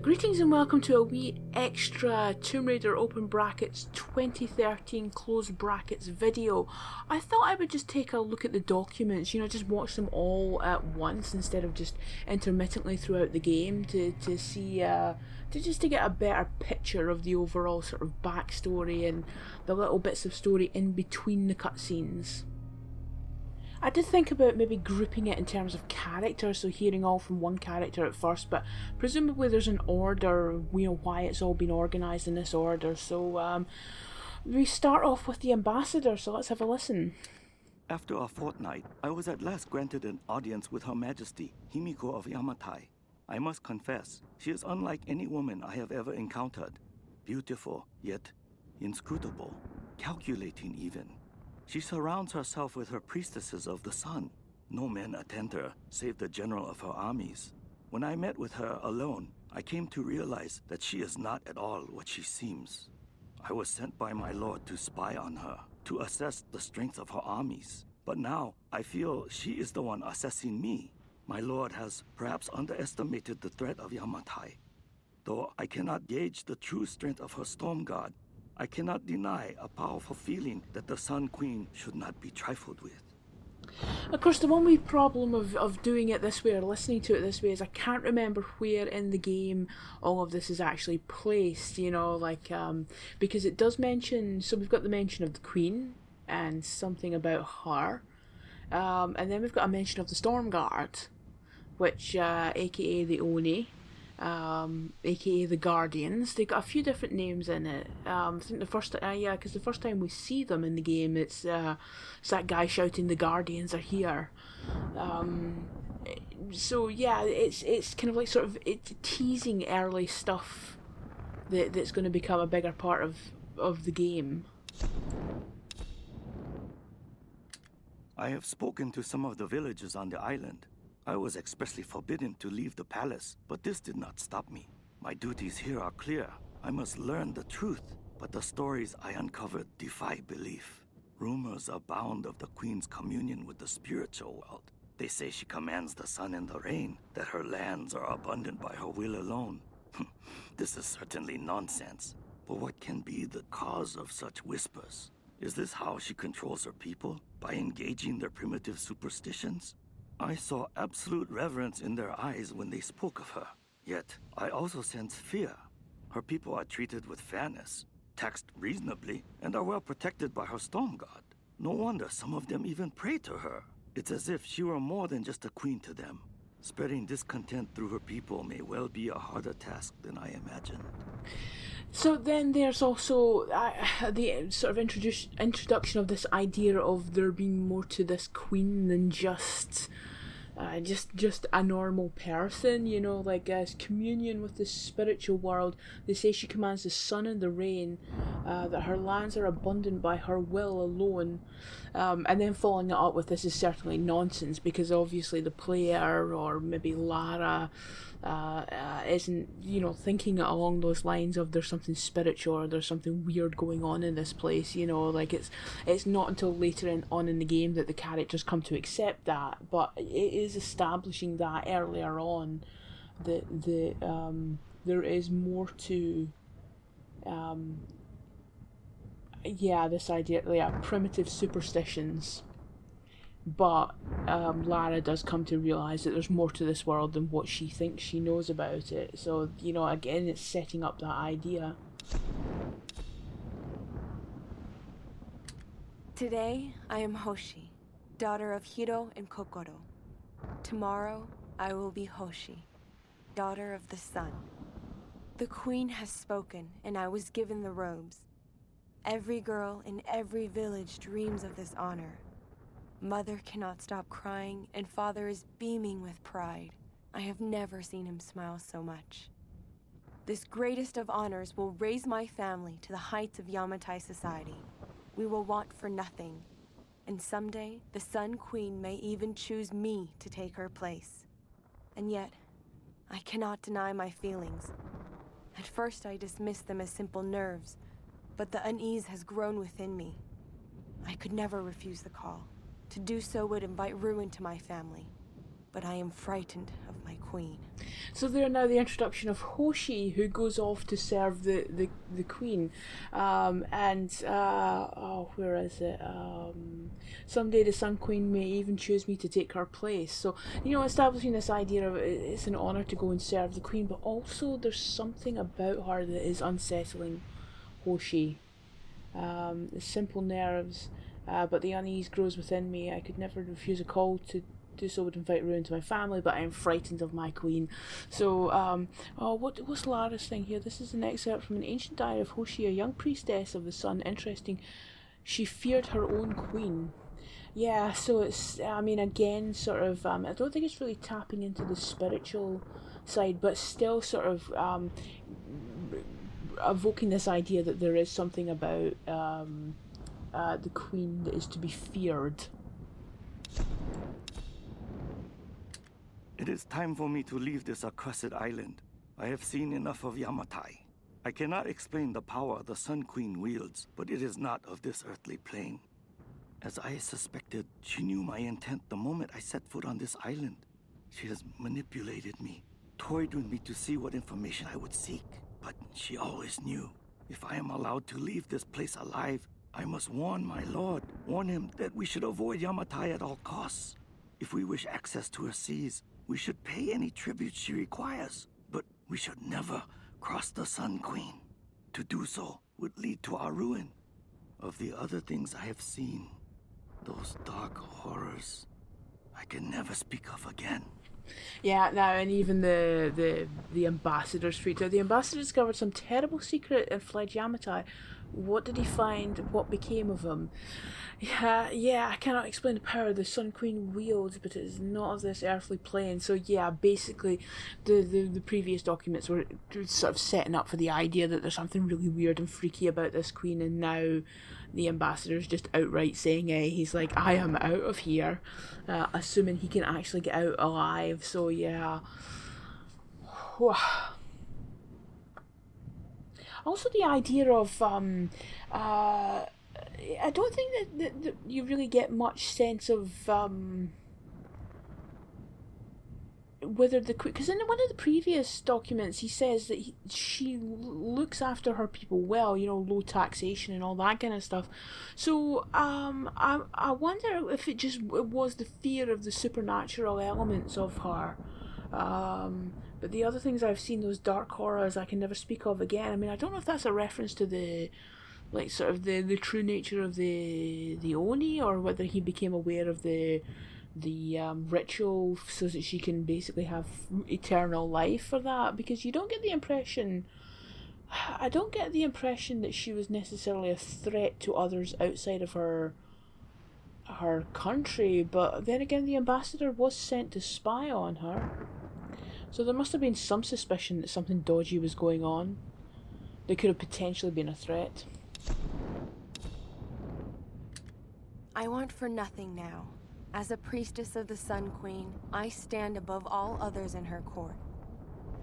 Greetings and welcome to a wee extra Tomb Raider open brackets 2013 close brackets video. I thought I would just take a look at the documents, just watch them all at once instead of just intermittently throughout the game to see, to get a better picture of the overall sort of backstory and the little bits of story in between the cutscenes. I did think about maybe grouping it in terms of character, so hearing all from one character at first, but presumably there's an order, why it's all been organised in this order. So we start off with the ambassador, so let's have a listen. After a fortnight, I was at last granted an audience with Her Majesty, Himiko of Yamatai. I must confess, she is unlike any woman I have ever encountered. Beautiful, yet inscrutable, calculating even. She surrounds herself with her priestesses of the sun. No men attend her, save the general of her armies. When I met with her alone, I came to realize that she is not at all what she seems. I was sent by my lord to spy on her, to assess the strength of her armies. But now, I feel she is the one assessing me. My lord has perhaps underestimated the threat of Yamatai. Though I cannot gauge the true strength of her storm guard, I cannot deny a powerful feeling that the Sun Queen should not be trifled with. Of course, the one wee problem of doing it this way or listening to it this way is I can't remember where in the game all of this is actually placed, because it does mention, so we've got the mention of the Queen and something about her, and then we've got a mention of the Storm Guard, which, aka the Oni, aka the Guardians. They've got a few different names in it. I think because the first time we see them in the game, it's that guy shouting, "The Guardians are here." It's kind of like it's teasing early stuff that's going to become a bigger part of the game. I have spoken to some of the villagers on the island. I was expressly forbidden to leave the palace, but this did not stop me. My duties here are clear. I must learn the truth, but the stories I uncovered defy belief. Rumors abound of the Queen's communion with the spiritual world. They say she commands the sun and the rain, that her lands are abundant by her will alone. This is certainly nonsense. But what can be the cause of such whispers? Is this how she controls her people? By engaging their primitive superstitions? I saw absolute reverence in their eyes when they spoke of her. Yet, I also sense fear. Her people are treated with fairness, taxed reasonably, and are well protected by her storm guard. No wonder some of them even pray to her. It's as if she were more than just a queen to them. Spreading discontent through her people may well be a harder task than I imagined. So then there's also the sort of introduction of this idea of there being more to this queen than just a normal person, communion with the spiritual world. They say she commands the sun and the rain, that her lands are abundant by her will alone, and then following it up with this is certainly nonsense, because obviously the player, or maybe Lara, isn't thinking along those lines of there's something spiritual or there's something weird going on in this place. It's not until later on in the game that the characters come to accept that, but it is establishing that earlier on that there is more to this idea, primitive superstitions. But Lara does come to realise that there's more to this world than what she thinks she knows about it. So, again, it's setting up that idea. Today, I am Hoshi, daughter of Hiro and Kokoro. Tomorrow, I will be Hoshi, daughter of the sun. The queen has spoken, and I was given the robes. Every girl in every village dreams of this honor. Mother cannot stop crying, and father is beaming with pride. I have never seen him smile so much. This greatest of honors will raise my family to the heights of Yamatai society. We will want for nothing. And someday, the Sun Queen may even choose me to take her place. And yet, I cannot deny my feelings. At first, I dismissed them as simple nerves, but the unease has grown within me. I could never refuse the call. To do so would invite ruin to my family. but I am frightened of my queen. So there now the introduction of Hoshi, who goes off to serve the queen, where is it? Someday the Sun Queen may even choose me to take her place. So establishing this idea of it's an honor to go and serve the queen, but also there's something about her that is unsettling Hoshi. The simple nerves, but the unease grows within me. I could never refuse a call to do so would invite ruin to my family, but I am frightened of my queen. So, what's Lara's thing here? This is an excerpt from an ancient diary of Hoshi, a young priestess of the sun. Interesting. She feared her own queen. Yeah, so it's, again, sort of, I don't think it's really tapping into the spiritual side, but still sort of evoking this idea that there is something about the queen that is to be feared. It is time for me to leave this accursed island. I have seen enough of Yamatai. I cannot explain the power the Sun Queen wields, but it is not of this earthly plane. As I suspected, she knew my intent the moment I set foot on this island. She has manipulated me, toyed with me to see what information I would seek. But she always knew. If I am allowed to leave this place alive, I must warn my lord, warn him that we should avoid Yamatai at all costs. If we wish access to her seas, we should pay any tribute she requires, but we should never cross the Sun Queen. To do so would lead to our ruin. Of the other things I have seen, those dark horrors, I can never speak of again. Yeah, now, and even the ambassador speaks. The ambassador discovered some terrible secret and fled Yamatai. What did he find? What became of him? Yeah, I cannot explain the power the Sun Queen wields, but it is not of this earthly plane. So yeah, basically, the previous documents were sort of setting up for the idea that there's something really weird and freaky about this queen, and now the ambassador's just outright saying, he's like, I am out of here, assuming he can actually get out alive. So yeah. Also, the idea of I don't think that you really get much sense of whether because in one of the previous documents he says that she looks after her people well, low taxation and all that kind of stuff. So I wonder if it was the fear of the supernatural elements of her. But the other things I've seen, those dark horrors I can never speak of again. I don't know if that's a reference to the the true nature of the Oni, or whether he became aware of the ritual so that she can basically have eternal life for that, because I don't get the impression that she was necessarily a threat to others outside of her country. But then again, the ambassador was sent to spy on her, so there must have been some suspicion that something dodgy was going on. They could have potentially been a threat. I want for nothing now. As a priestess of the Sun Queen, I stand above all others in her court.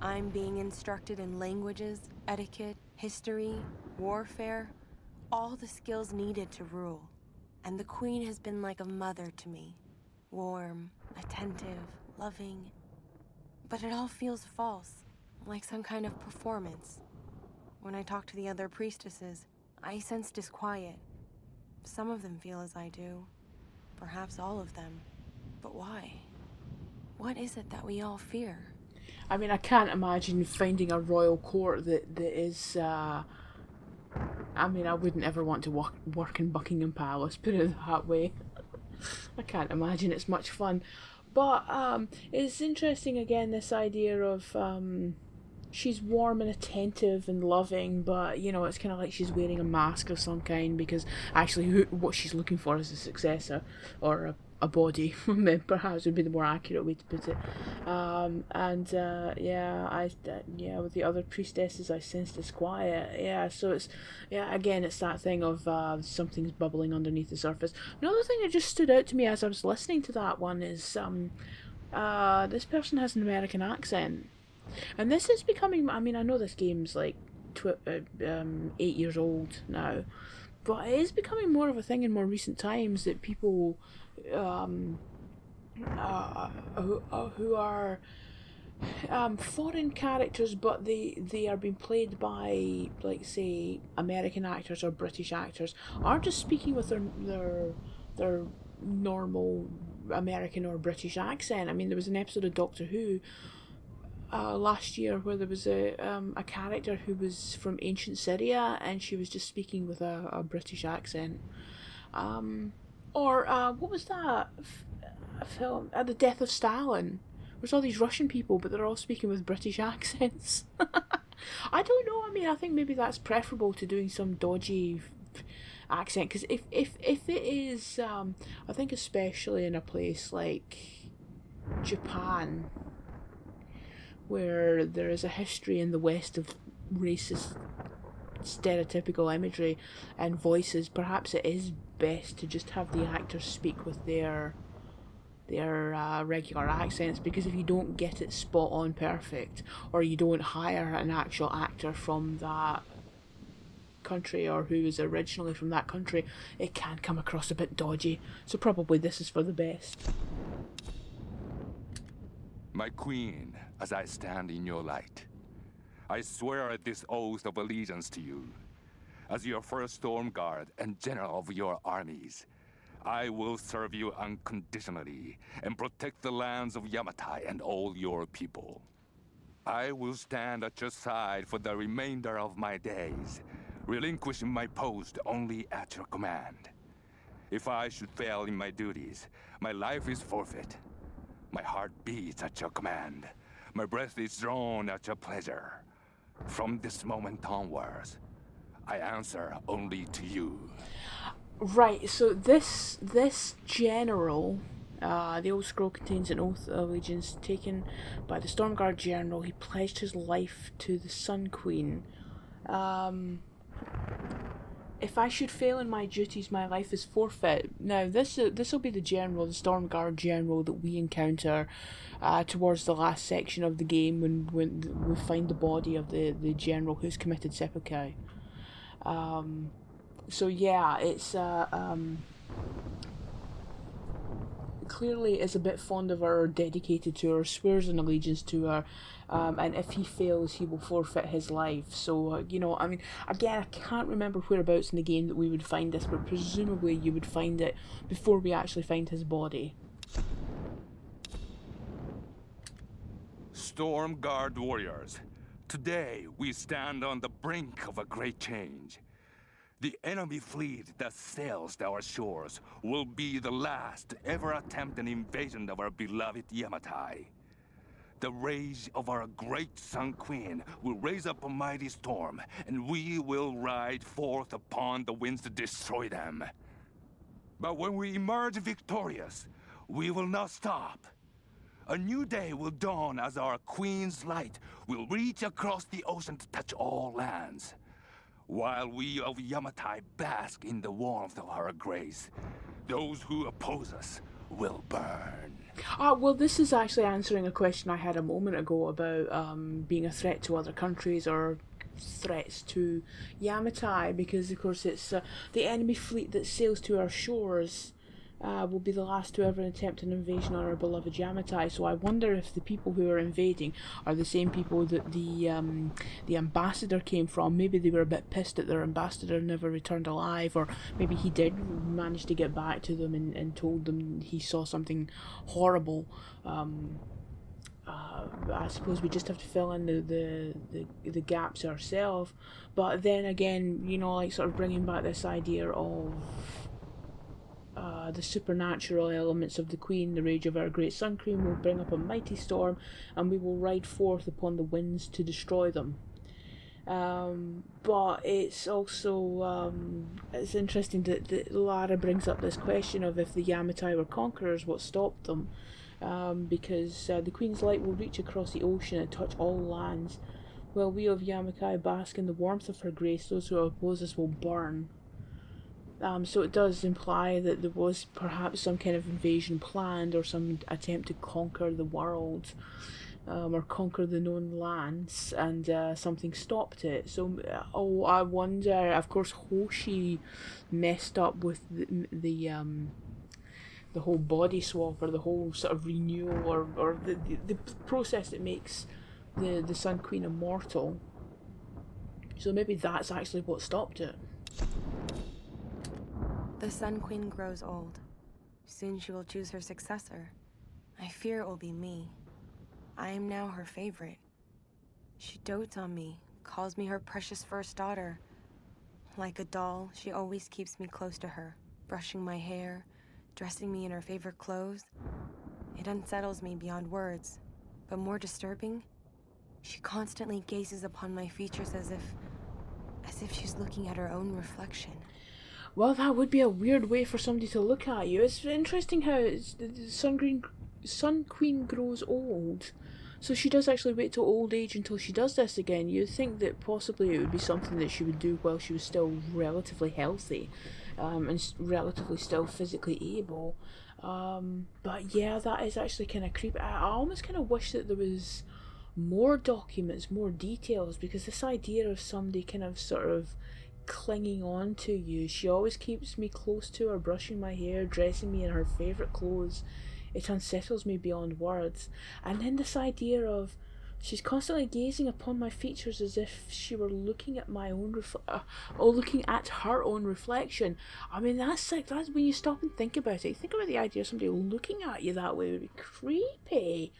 I'm being instructed in languages, etiquette, history, warfare, all the skills needed to rule. And the Queen has been like a mother to me. Warm, attentive, loving. But it all feels false, like some kind of performance. When I talk to the other priestesses, I sense disquiet. Some of them feel as I do. Perhaps all of them. But why? What is it that we all fear? I can't imagine finding a royal court that is... I wouldn't ever want to work in Buckingham Palace, put it that way. I can't imagine it's much fun. But it's interesting, again, this idea of... she's warm and attentive and loving, but it's kind of like she's wearing a mask of some kind, because actually what she's looking for is a successor, or a body, perhaps would be the more accurate way to put it. With the other priestesses I sense disquiet. So it's again, it's that thing of something's bubbling underneath the surface. Another thing that just stood out to me as I was listening to that one is this person has an American accent. And this is becoming, I know this game's like 8 years old now, but it is becoming more of a thing in more recent times that people who are foreign characters, but they are being played by, like, say, American actors or British actors, are just speaking with their normal American or British accent. I mean, there was an episode of Doctor Who last year where there was a character who was from ancient Syria, and she was just speaking with a British accent. Or what was that film? The Death of Stalin. There's all these Russian people, but they're all speaking with British accents. I don't know. I mean, I think maybe that's preferable to doing some dodgy accent, because if it is, I think especially in a place like Japan, where there is a history in the West of racist stereotypical imagery and voices, perhaps it is best to just have the actors speak with their regular accents, because if you don't get it spot on perfect, or you don't hire an actual actor from that country or who is originally from that country, it can come across a bit dodgy. So probably this is for the best. My queen, as I stand in your light, I swear this oath of allegiance to you. As your first storm guard and general of your armies, I will serve you unconditionally and protect the lands of Yamatai and all your people. I will stand at your side for the remainder of my days, relinquishing my post only at your command. If I should fail in my duties, my life is forfeit. My heart beats at your command. My breath is drawn at your pleasure. From this moment onwards, I answer only to you. Right, so this general, the old scroll contains an oath of allegiance taken by the Stormguard General. He pledged his life to the Sun Queen. If I should fail in my duties, my life is forfeit. Now, this will be the general, the Stormguard General that we encounter towards the last section of the game when we find the body of the general who's committed seppuku. So yeah, it's clearly is a bit fond of her, or dedicated to her, swears an allegiance to her, and if he fails, he will forfeit his life. So, I mean, again, I can't remember whereabouts in the game that we would find this, but presumably you would find it before we actually find his body. Storm Guard warriors, today we stand on the brink of a great change. The enemy fleet that sails our shores will be the last to ever attempt an invasion of our beloved Yamatai. The rage of our great Sun Queen will raise up a mighty storm, and we will ride forth upon the winds to destroy them. But when we emerge victorious, we will not stop. A new day will dawn as our Queen's light will reach across the ocean to touch all lands. While we of Yamatai bask in the warmth of her grace, those who oppose us will burn. Well, this is actually answering a question I had a moment ago about being a threat to other countries or threats to Yamatai, because of course it's the enemy fleet that sails to our shores will be the last to ever attempt an invasion on our beloved Yamatai. So I wonder if the people who are invading are the same people that the ambassador came from. Maybe they were a bit pissed that their ambassador never returned alive, or maybe he did manage to get back to them and told them he saw something horrible. I suppose we just have to fill in the gaps ourselves. But then again, like sort of bringing back this idea of the supernatural elements of the Queen, the rage of our great Sun Queen will bring up a mighty storm, and we will ride forth upon the winds to destroy them. But it's also it's interesting that Lara brings up this question of if the Yamatai were conquerors, what stopped them? Because the Queen's light will reach across the ocean and touch all lands. While we of Yamatai bask in the warmth of her grace, those who oppose us will burn. So it does imply that there was perhaps some kind of invasion planned, or some attempt to conquer the world, or conquer the known lands, and something stopped it. So, I wonder. Of course, Hoshi messed up with the whole body swap or the whole sort of renewal or the process that makes the Sun Queen immortal. So maybe that's actually what stopped it. The Sun Queen grows old. Soon she will choose her successor. I fear it will be me. I am now her favorite. She dotes on me, calls me her precious first daughter. Like a doll, she always keeps me close to her, brushing my hair, dressing me in her favorite clothes. It unsettles me beyond words, but more disturbing, she constantly gazes upon my features as if she's looking at her own reflection. Well, that would be a weird way for somebody to look at you. It's interesting how the Sun Queen grows old. So she does actually wait till old age until she does this again. You'd think that possibly it would be something that she would do while she was still relatively healthy, and relatively still physically able. But yeah, that is actually kind of creepy. I almost kind of wish that there was more documents, more details, because this idea of somebody kind of sort of clinging on to you. She always keeps me close to her, brushing my hair, dressing me in her favourite clothes. It unsettles me beyond words. And then this idea of she's constantly gazing upon my features as if she were looking at my own or looking at her own reflection. I mean, that's when you stop and think about it. Think about the idea of somebody looking at you that way would be creepy.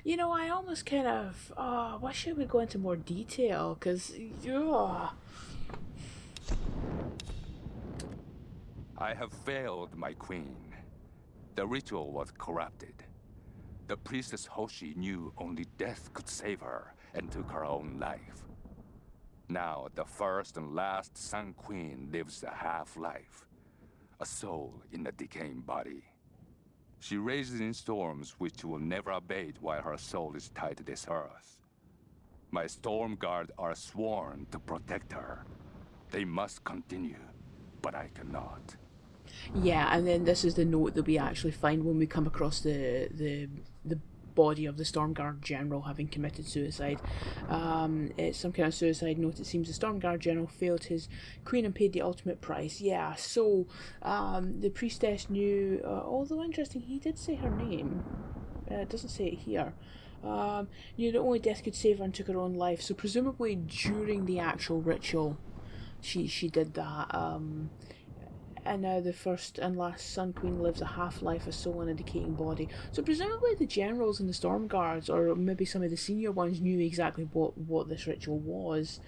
You know, I almost kind of wish I would go into more detail because I have failed, my queen. The ritual was corrupted. The priestess Hoshi knew only death could save her and took her own life. Now, the first and last Sun Queen lives a half-life, a soul in a decaying body. She rages in storms which will never abate while her soul is tied to this earth. My Storm Guard are sworn to protect her. They must continue, but I cannot. Yeah, and then this is the note that we actually find when we come across the body of the Stormguard General having committed suicide. It's some kind of suicide note. It seems the Stormguard General failed his queen and paid the ultimate price. Yeah, so the priestess knew, although interesting, he did say her name. It doesn't say it here. Knew that only death could save her and took her own life. So presumably during the actual ritual, she did that. And now the first and last Sun Queen lives a half-life, a soul in a decaying body. So presumably the generals and the Storm Guards, or maybe some of the senior ones, knew exactly what this ritual was.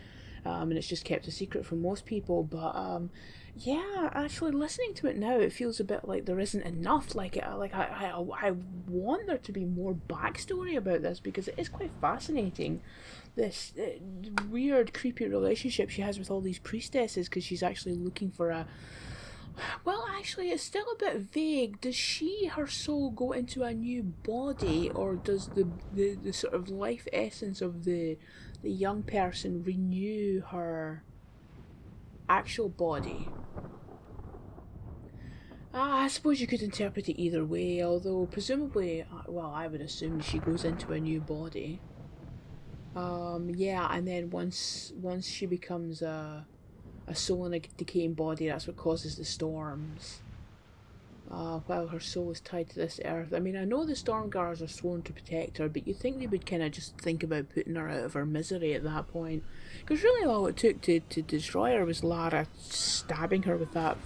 And it's just kept a secret from most people. But yeah, actually listening to it now, it feels a bit like there isn't enough. I want there to be more backstory about this because it is quite fascinating. This weird, creepy relationship she has with all these priestesses because she's actually looking for a. Well, actually, it's still a bit vague. Does her soul, go into a new body, or does the sort of life essence of the young person renew her actual body? I suppose you could interpret it either way, although presumably, well, I would assume she goes into a new body. Yeah, and then once she becomes a soul in a decaying body, that's what causes the storms. While her soul is tied to this earth. I mean, I know the Storm Guards are sworn to protect her, but you'd think they would kind of just think about putting her out of her misery at that point. Because really all it took to destroy her was Lara stabbing her with that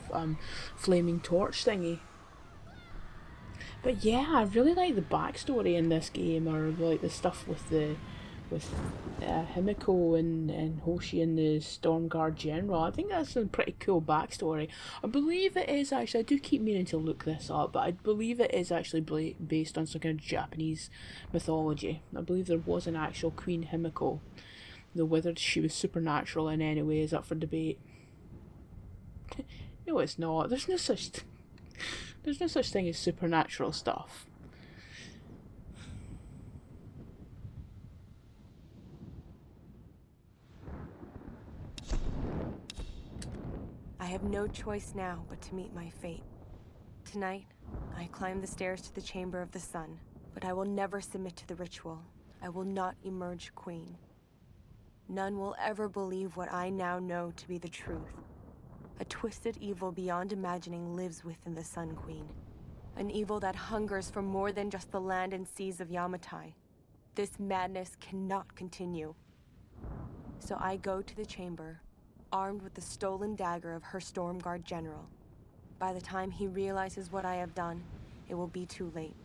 flaming torch thingy. But yeah, I really like the backstory in this game, or like the stuff with Himiko and Hoshi and the Stormguard General. I think that's a pretty cool backstory. I believe it is actually, I do keep meaning to look this up, but I believe it is actually based on some kind of Japanese mythology. I believe there was an actual Queen Himiko, though whether she was supernatural in any way is up for debate. No, it's not. There's no such thing as supernatural stuff. I have no choice now but to meet my fate. Tonight, I climb the stairs to the Chamber of the Sun, but I will never submit to the ritual. I will not emerge queen. None will ever believe what I now know to be the truth. A twisted evil beyond imagining lives within the Sun Queen. An evil that hungers for more than just the land and seas of Yamatai. This madness cannot continue. So I go to the chamber, armed with the stolen dagger of her Stormguard general. By the time he realizes what I have done, it will be too late.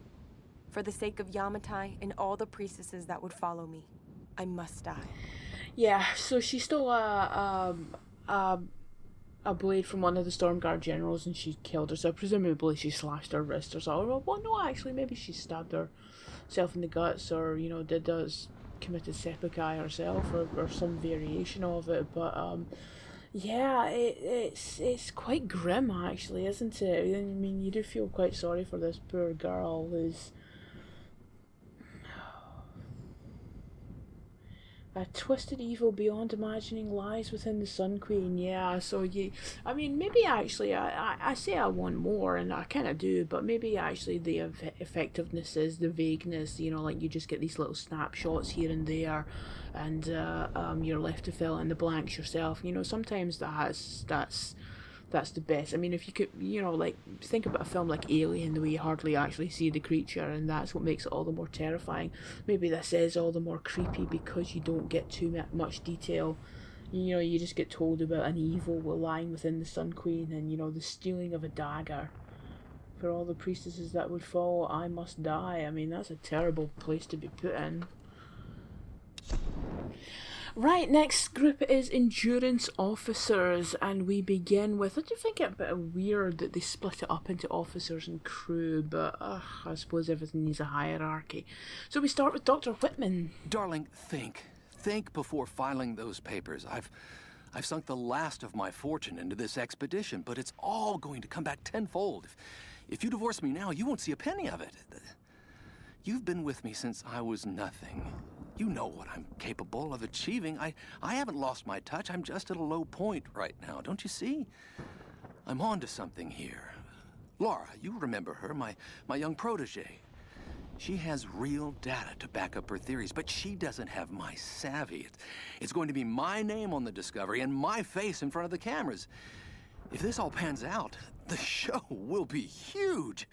For the sake of Yamatai and all the priestesses that would follow me, I must die. Yeah, so she stole a blade from one of the Stormguard generals and she killed herself. Presumably she slashed her wrist or something. Well, no, actually, maybe she stabbed herself in the guts, or, you know, committed seppuku herself, or some variation of it. But yeah, it's quite grim, actually, isn't it? I mean, you do feel quite sorry for this poor girl who's a twisted evil beyond imagining lies within the Sun Queen. Yeah, so I mean, maybe actually, I say I want more, and I kind of do, but maybe actually the effectiveness is the vagueness, you know, like you just get these little snapshots here and there, and you're left to fill in the blanks yourself. You know, sometimes that's the best. I mean, if you could, you know, like, think about a film like Alien, the way you hardly actually see the creature, and that's what makes it all the more terrifying. Maybe this is all the more creepy because you don't get too much detail. You know, you just get told about an evil lying within the Sun Queen, and, you know, the stealing of a dagger. For all the priestesses that would follow, I must die. I mean, that's a terrible place to be put in. Right, next group is endurance officers, and we begin with, I do think it a bit weird that they split it up into officers and crew, but I suppose everything needs a hierarchy. So we start with Dr. Whitman. Darling, think before filing those papers. I've sunk the last of my fortune into this expedition, but it's all going to come back tenfold. If you divorce me now, you won't see a penny of it. You've been with me since I was nothing. You know what I'm capable of achieving. I haven't lost my touch. I'm just at a low point right now, don't you see? I'm on to something here. Lara, you remember her, my young protege. She has real data to back up her theories, but she doesn't have my savvy. It's going to be my name on the discovery and my face in front of the cameras. If this all pans out, the show will be huge.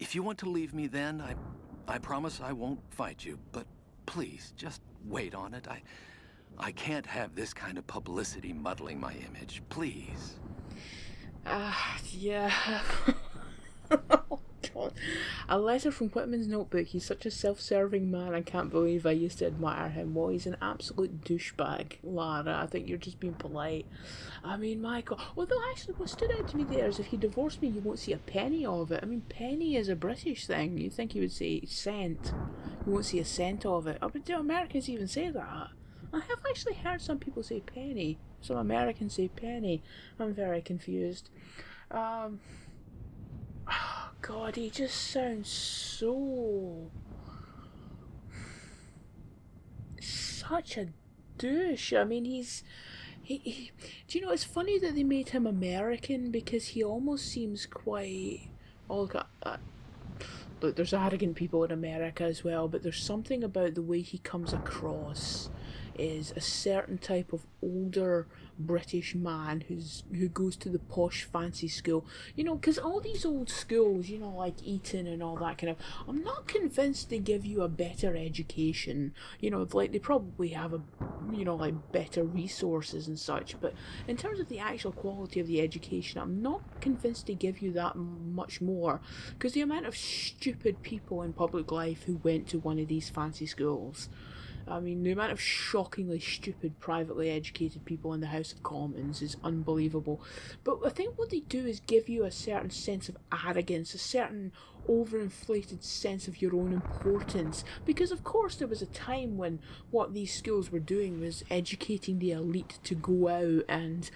If you want to leave me then, I promise I won't fight you, but please, just wait on it. I can't have this kind of publicity muddling my image. Please. Yeah. Oh, God. A letter from Whitman's notebook. He's such a self-serving man. I can't believe I used to admire him. Well, he's an absolute douchebag, Lara. I think you're just being polite. I mean, my God. Although, actually, what stood out to me there is if you divorce me, you won't see a penny of it. I mean, penny is a British thing. You'd think he would say cent. You won't see a cent of it. Oh, but do Americans even say that? I have actually heard some people say penny. Some Americans say penny. I'm very confused. Oh, God, he just sounds such a douche. I mean, do you know, it's funny that they made him American, because he almost seems quite, look, there's arrogant people in America as well, but there's something about the way he comes across is a certain type of older British man who goes to the posh fancy school, you know, because all these old schools, you know, like Eton and all that kind of, I'm not convinced they give you a better education, you know, like they probably have like better resources and such, but in terms of the actual quality of the education, I'm not convinced they give you that much more, because the amount of stupid people in public life who went to one of these fancy schools, I mean, the amount of shockingly stupid, privately educated people in the House of Commons is unbelievable. But I think what they do is give you a certain sense of arrogance, a certain overinflated sense of your own importance. Because, of course, there was a time when what these schools were doing was educating the elite to go out and,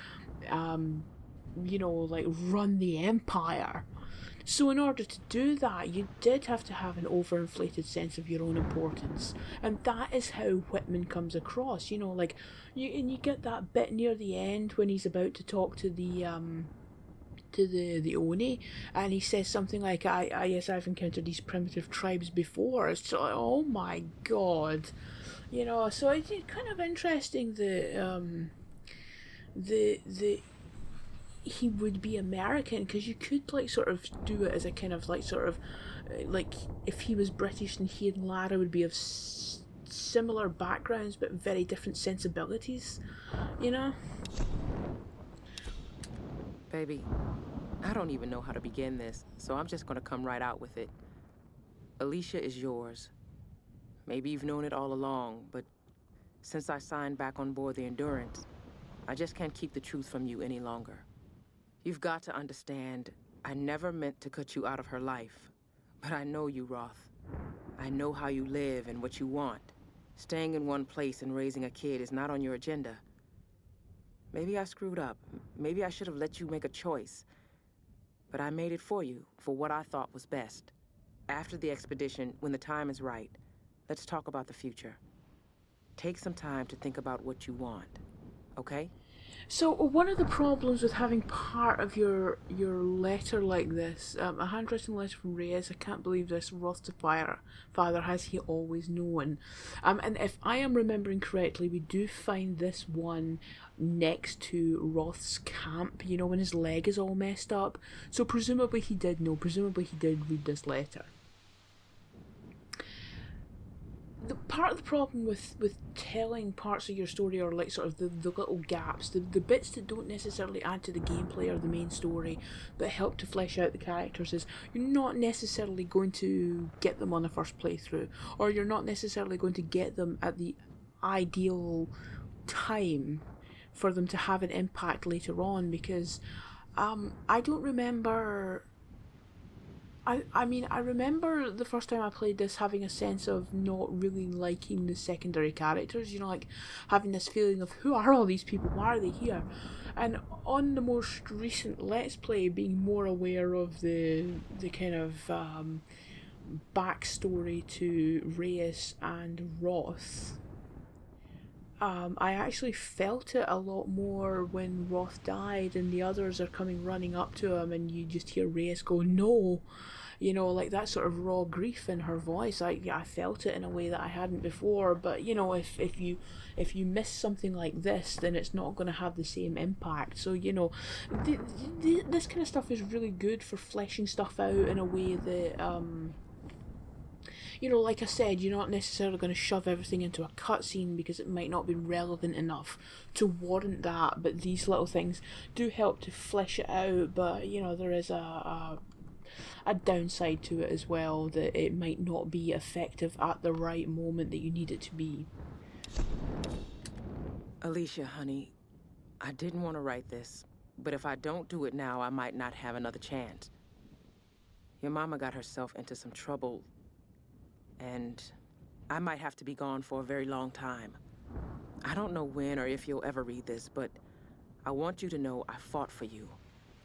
like, run the empire. So in order to do that, you did have to have an overinflated sense of your own importance. And that is how Whitman comes across, you know, like, you get that bit near the end when he's about to talk to the Oni, and he says something like, yes, I've encountered these primitive tribes before. It's like, oh my God. You know, so it's kind of interesting he would be American, because you could like sort of do it as a kind of like sort of like if he was British, and he and Lara would be of similar backgrounds but very different sensibilities, you know? Baby, I don't even know how to begin this, so I'm just gonna come right out with it. Alicia is yours. Maybe you've known it all along, but since I signed back on board the Endurance, I just can't keep the truth from you any longer. You've got to understand, I never meant to cut you out of her life. But I know you, Roth. I know how you live and what you want. Staying in one place and raising a kid is not on your agenda. Maybe I screwed up. Maybe I should have let you make a choice. But I made it for you, for what I thought was best. After the expedition, when the time is right, let's talk about the future. Take some time to think about what you want, okay? So one of the problems with having part of your letter like this, a handwritten letter from Reyes, I can't believe this, Roth's father, has he always known? And if I am remembering correctly, we do find this one next to Roth's camp, you know, when his leg is all messed up. So presumably he did know, presumably he did read this letter. The part of the problem with telling parts of your story are like sort of the little gaps, the bits that don't necessarily add to the gameplay or the main story but help to flesh out the characters, is you're not necessarily going to get them on the first playthrough, or you're not necessarily going to get them at the ideal time for them to have an impact later on, because I don't remember... I mean, I remember the first time I played this having a sense of not really liking the secondary characters, you know, like having this feeling of, who are all these people, why are they here? And on the most recent Let's Play, being more aware of the kind of backstory to Reyes and Roth, I actually felt it a lot more when Roth died and the others are coming running up to him, and you just hear Reyes go, no, you know, like that sort of raw grief in her voice. I felt it in a way that I hadn't before. But you know, if you miss something like this, then it's not going to have the same impact. So you know, this kind of stuff is really good for fleshing stuff out in a way that you know, like I said, you're not necessarily going to shove everything into a cutscene because it might not be relevant enough to warrant that, but these little things do help to flesh it out. But you know, there is a downside to it as well, that it might not be effective at the right moment that you need it to be. Alicia, honey, I didn't want to write this, but if I don't do it now, I might not have another chance. Your mama got herself into some trouble, and I might have to be gone for a very long time. I don't know when or if you'll ever read this, but I want you to know I fought for you.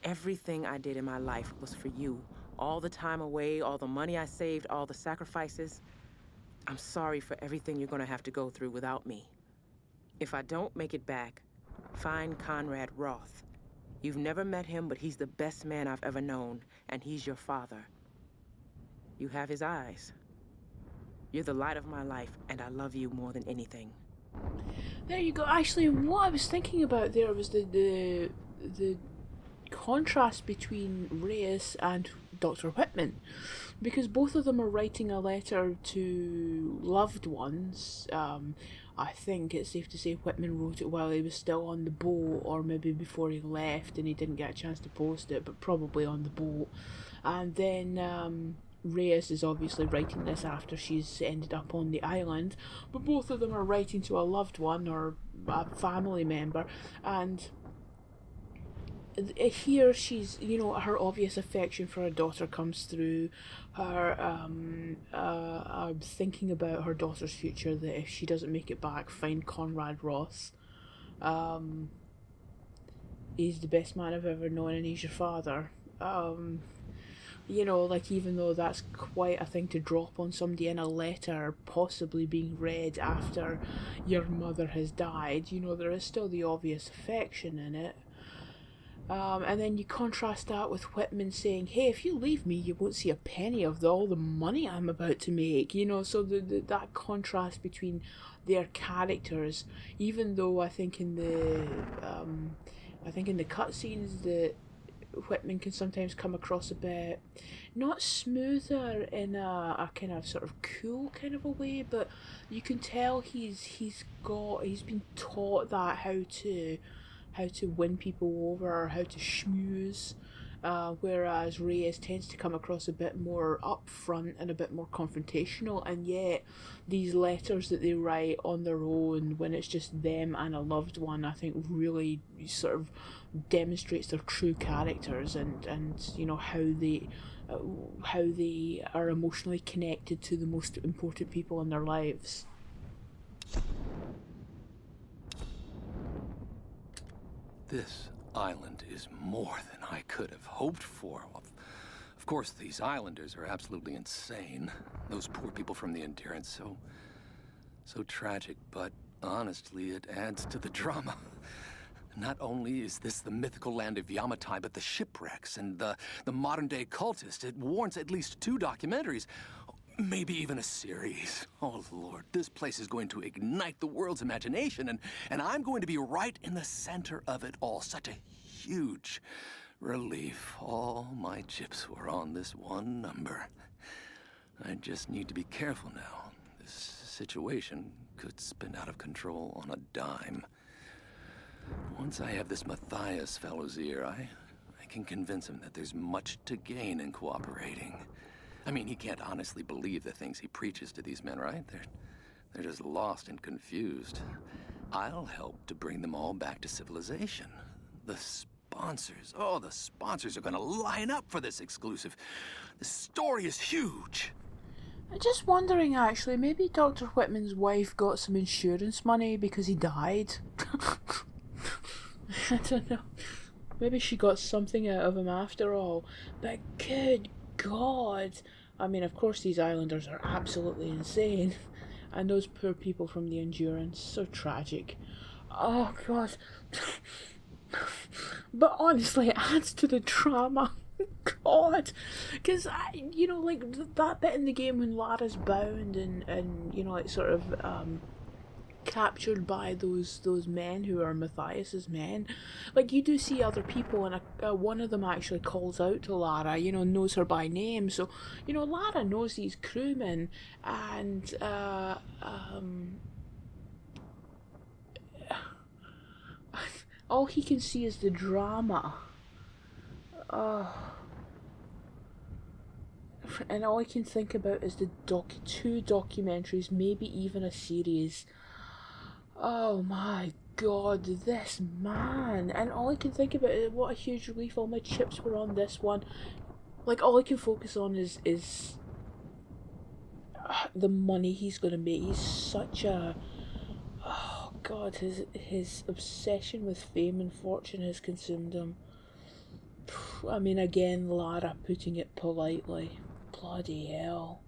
Everything I did in my life was for you. All the time away, all the money I saved, all the sacrifices. I'm sorry for everything you're gonna have to go through without me. If I don't make it back, find Conrad Roth. You've never met him, but he's the best man I've ever known, and he's your father. You have his eyes. You're the light of my life, and I love you more than anything. There you go. Actually, what I was thinking about there was the contrast between Reyes and Dr. Whitman, because both of them are writing a letter to loved ones. I think it's safe to say Whitman wrote it while he was still on the boat, or maybe before he left and he didn't get a chance to post it, but probably on the boat. And then Reyes is obviously writing this after she's ended up on the island, but both of them are writing to a loved one or a family member, and here she's, you know, her obvious affection for her daughter comes through, her thinking about her daughter's future, that if she doesn't make it back, find Conrad Roth. He's the best man I've ever known and he's your father. You know, like, even though that's quite a thing to drop on somebody in a letter, possibly being read after your mother has died, you know, there is still the obvious affection in it. And then you contrast that with Whitman saying, hey, if you leave me, you won't see a penny of all the money I'm about to make, you know, so that contrast between their characters, even though I think in the I think in the cutscenes the Whitman can sometimes come across a bit not smoother in a kind of sort of cool kind of a way, but you can tell he's been taught that how to win people over, or how to schmooze, whereas Reyes tends to come across a bit more upfront and a bit more confrontational, and yet these letters that they write on their own when it's just them and a loved one, I think really sort of demonstrates their true characters, and you know how they are emotionally connected to the most important people in their lives. This island is more than I could have hoped for. Of course, these islanders are absolutely insane. Those poor people from the Endurance, so tragic, but honestly, it adds to the drama. Not only is this the mythical land of Yamatai, but the shipwrecks and the modern-day cultists. It warrants at least 2 documentaries, maybe even a series. Oh, Lord, this place is going to ignite the world's imagination, and I'm going to be right in the center of it all. Such a huge relief. All my chips were on this one number. I just need to be careful now. This situation could spin out of control on a dime. Once I have this Matthias fellow's ear, I can convince him that there's much to gain in cooperating. I mean, he can't honestly believe the things he preaches to these men, right? They're just lost and confused. I'll help to bring them all back to civilization. The sponsors are gonna line up for this exclusive. The story is huge. I'm just wondering, actually, maybe Dr. Whitman's wife got some insurance money because he died. I don't know. Maybe she got something out of him after all. But good God. I mean, of course these islanders are absolutely insane. And those poor people from the Endurance, so tragic. Oh God. But honestly, it adds to the drama. God. Because, you know, like, that bit in the game when Lara's bound and you know, it's sort of, captured by those men who are Matthias's men. Like, you do see other people, and one of them actually calls out to Lara, you know, knows her by name. So, you know, Lara knows these crewmen, and all he can see is the drama. And all I can think about is the 2 documentaries, maybe even a series. Oh my God, this man. And all I can think about is what a huge relief all my chips were on this one. Like, all I can focus on is the money he's gonna make. He's such a... Oh God, his obsession with fame and fortune has consumed him. I mean, again, Lara putting it politely. Bloody hell.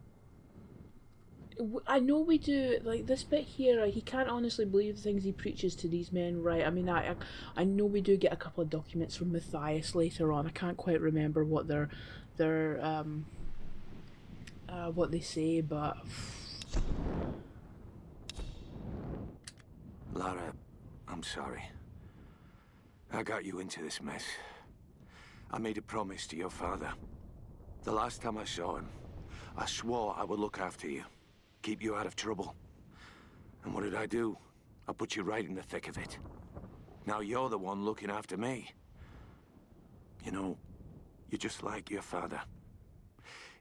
I know we do, like, this bit here, he can't honestly believe the things he preaches to these men, right? I mean, I know we do get a couple of documents from Matthias later on. I can't quite remember what what they say, but... Lara, I'm sorry. I got you into this mess. I made a promise to your father. The last time I saw him, I swore I would look after you. Keep you out of trouble. And what did I do? I put you right in the thick of it. Now you're the one looking after me. You know, you're just like your father.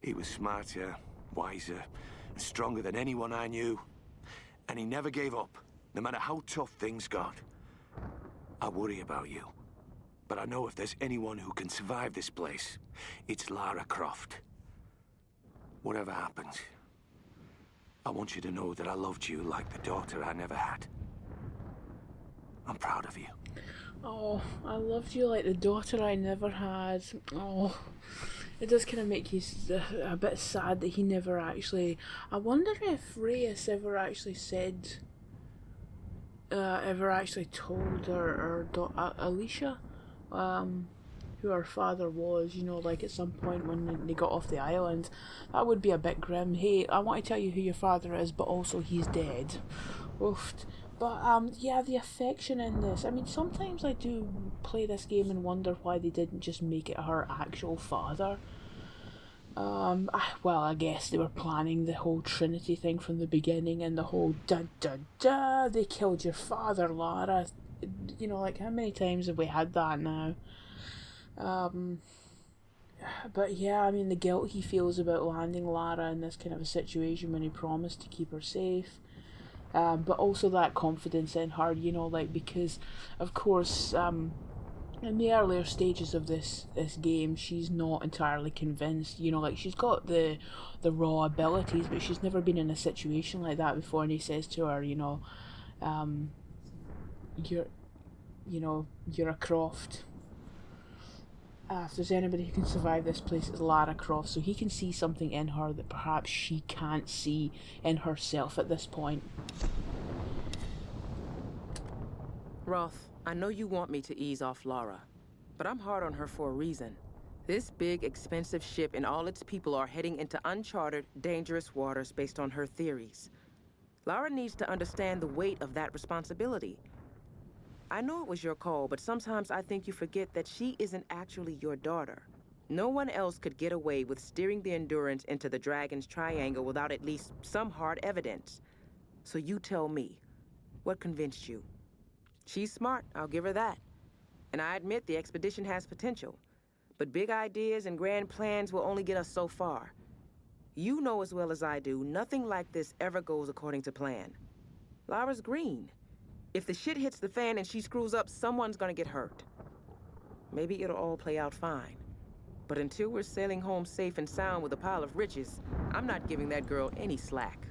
He was smarter, wiser, and stronger than anyone I knew. And he never gave up, no matter how tough things got. I worry about you. But I know if there's anyone who can survive this place, it's Lara Croft. Whatever happens, I want you to know that I loved you like the daughter I never had. I'm proud of you. Oh, I loved you like the daughter I never had. Oh, it does kind of make you a bit sad that he never actually... I wonder if Reyes ever actually said... ever actually told her Alicia, who her father was, you know, like at some point when they got off the island. That would be a bit grim. Hey, I want to tell you who your father is, but also he's dead. Oof. But yeah, the affection in this. I mean, sometimes I do play this game and wonder why they didn't just make it her actual father. Well, I guess they were planning the whole Trinity thing from the beginning, and the whole da da da, they killed your father, Lara. You know, like, how many times have we had that now? But yeah, I mean, the guilt he feels about landing Lara in this kind of a situation when he promised to keep her safe. But also that confidence in her, you know, like, because, of course, in the earlier stages of this game, she's not entirely convinced, you know, like, she's got the raw abilities, but she's never been in a situation like that before, and he says to her, you know, you're a Croft. If there's anybody who can survive this place, it's Lara Croft, so he can see something in her that perhaps she can't see in herself at this point. Roth, I know you want me to ease off Lara, but I'm hard on her for a reason. This big, expensive ship and all its people are heading into uncharted, dangerous waters based on her theories. Lara needs to understand the weight of that responsibility. I know it was your call, but sometimes I think you forget that she isn't actually your daughter. No one else could get away with steering the Endurance into the Dragon's Triangle without at least some hard evidence. So you tell me, what convinced you? She's smart, I'll give her that. And I admit the expedition has potential. But big ideas and grand plans will only get us so far. You know as well as I do, nothing like this ever goes according to plan. Lara's green. If the shit hits the fan and she screws up, someone's gonna get hurt. Maybe it'll all play out fine. But until we're sailing home safe and sound with a pile of riches, I'm not giving that girl any slack.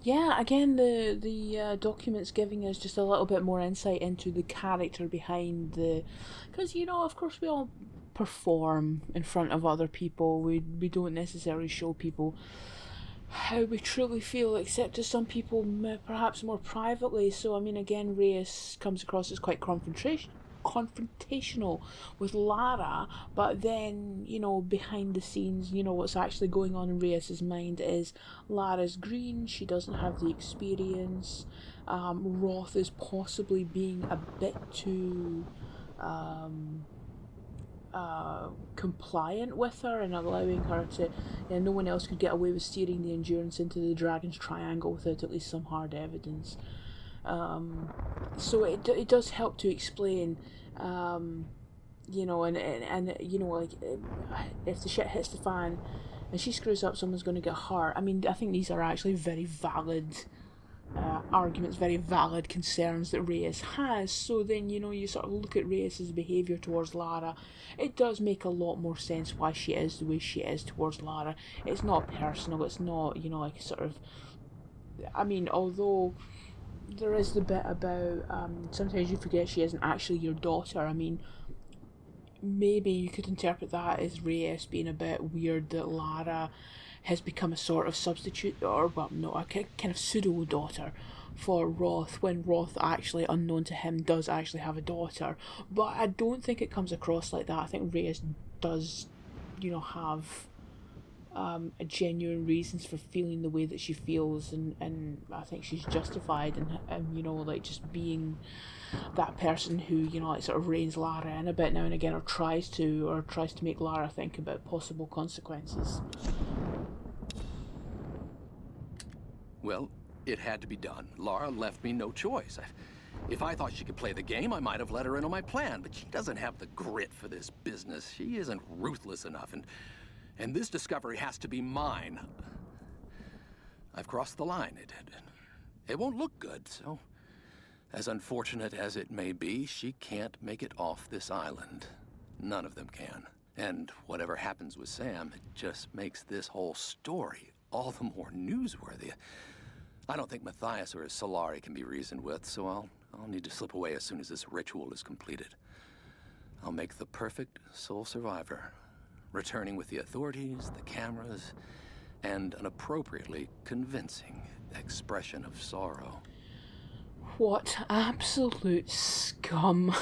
Yeah, again, the document's giving us just a little bit more insight into the character behind the... Because, you know, of course we all perform in front of other people. We don't necessarily show people how we truly feel, except to some people perhaps more privately. So, I mean, again, Reyes comes across as quite confrontational with Lara, but then, you know, behind the scenes, you know, what's actually going on in Reyes's mind is Lara's green, she doesn't have the experience. Roth is possibly being a bit too compliant with her and allowing her to, you know, no one else could get away with steering the Endurance into the Dragon's Triangle without at least some hard evidence. So it does help to explain, you know, and you know, like, if the shit hits the fan and she screws up, someone's going to get hurt. I mean, I think these are actually very valid arguments, very valid concerns that Reyes has. So then, you know, you sort of look at Reyes's behaviour towards Lara. It does make a lot more sense why she is the way she is towards Lara. It's not personal, it's not, you know, like, sort of, I mean, although there is the bit about sometimes you forget she isn't actually your daughter. I mean, maybe you could interpret that as Reyes being a bit weird that Lara has become a sort of substitute, or, well, no, a kind of pseudo-daughter for Roth, when Roth, actually, unknown to him, does actually have a daughter. But I don't think it comes across like that. I think Reyes does, you know, have a genuine reasons for feeling the way that she feels, and I think she's justified and you know, like, just being that person who, you know, like, sort of reins Lara in a bit now and again, or tries to make Lara think about possible consequences. Well, it had to be done. Lara left me no choice. If I thought she could play the game, I might have let her in on my plan, but she doesn't have the grit for this business. She isn't ruthless enough, and this discovery has to be mine. I've crossed the line. It won't look good, so as unfortunate as it may be, she can't make it off this island. None of them can. And whatever happens with Sam, it just makes this whole story all the more newsworthy. I don't think Matthias or his Solarii can be reasoned with, so I'll need to slip away as soon as this ritual is completed. I'll make the perfect sole survivor, returning with the authorities, the cameras, and an appropriately convincing expression of sorrow. What absolute scum.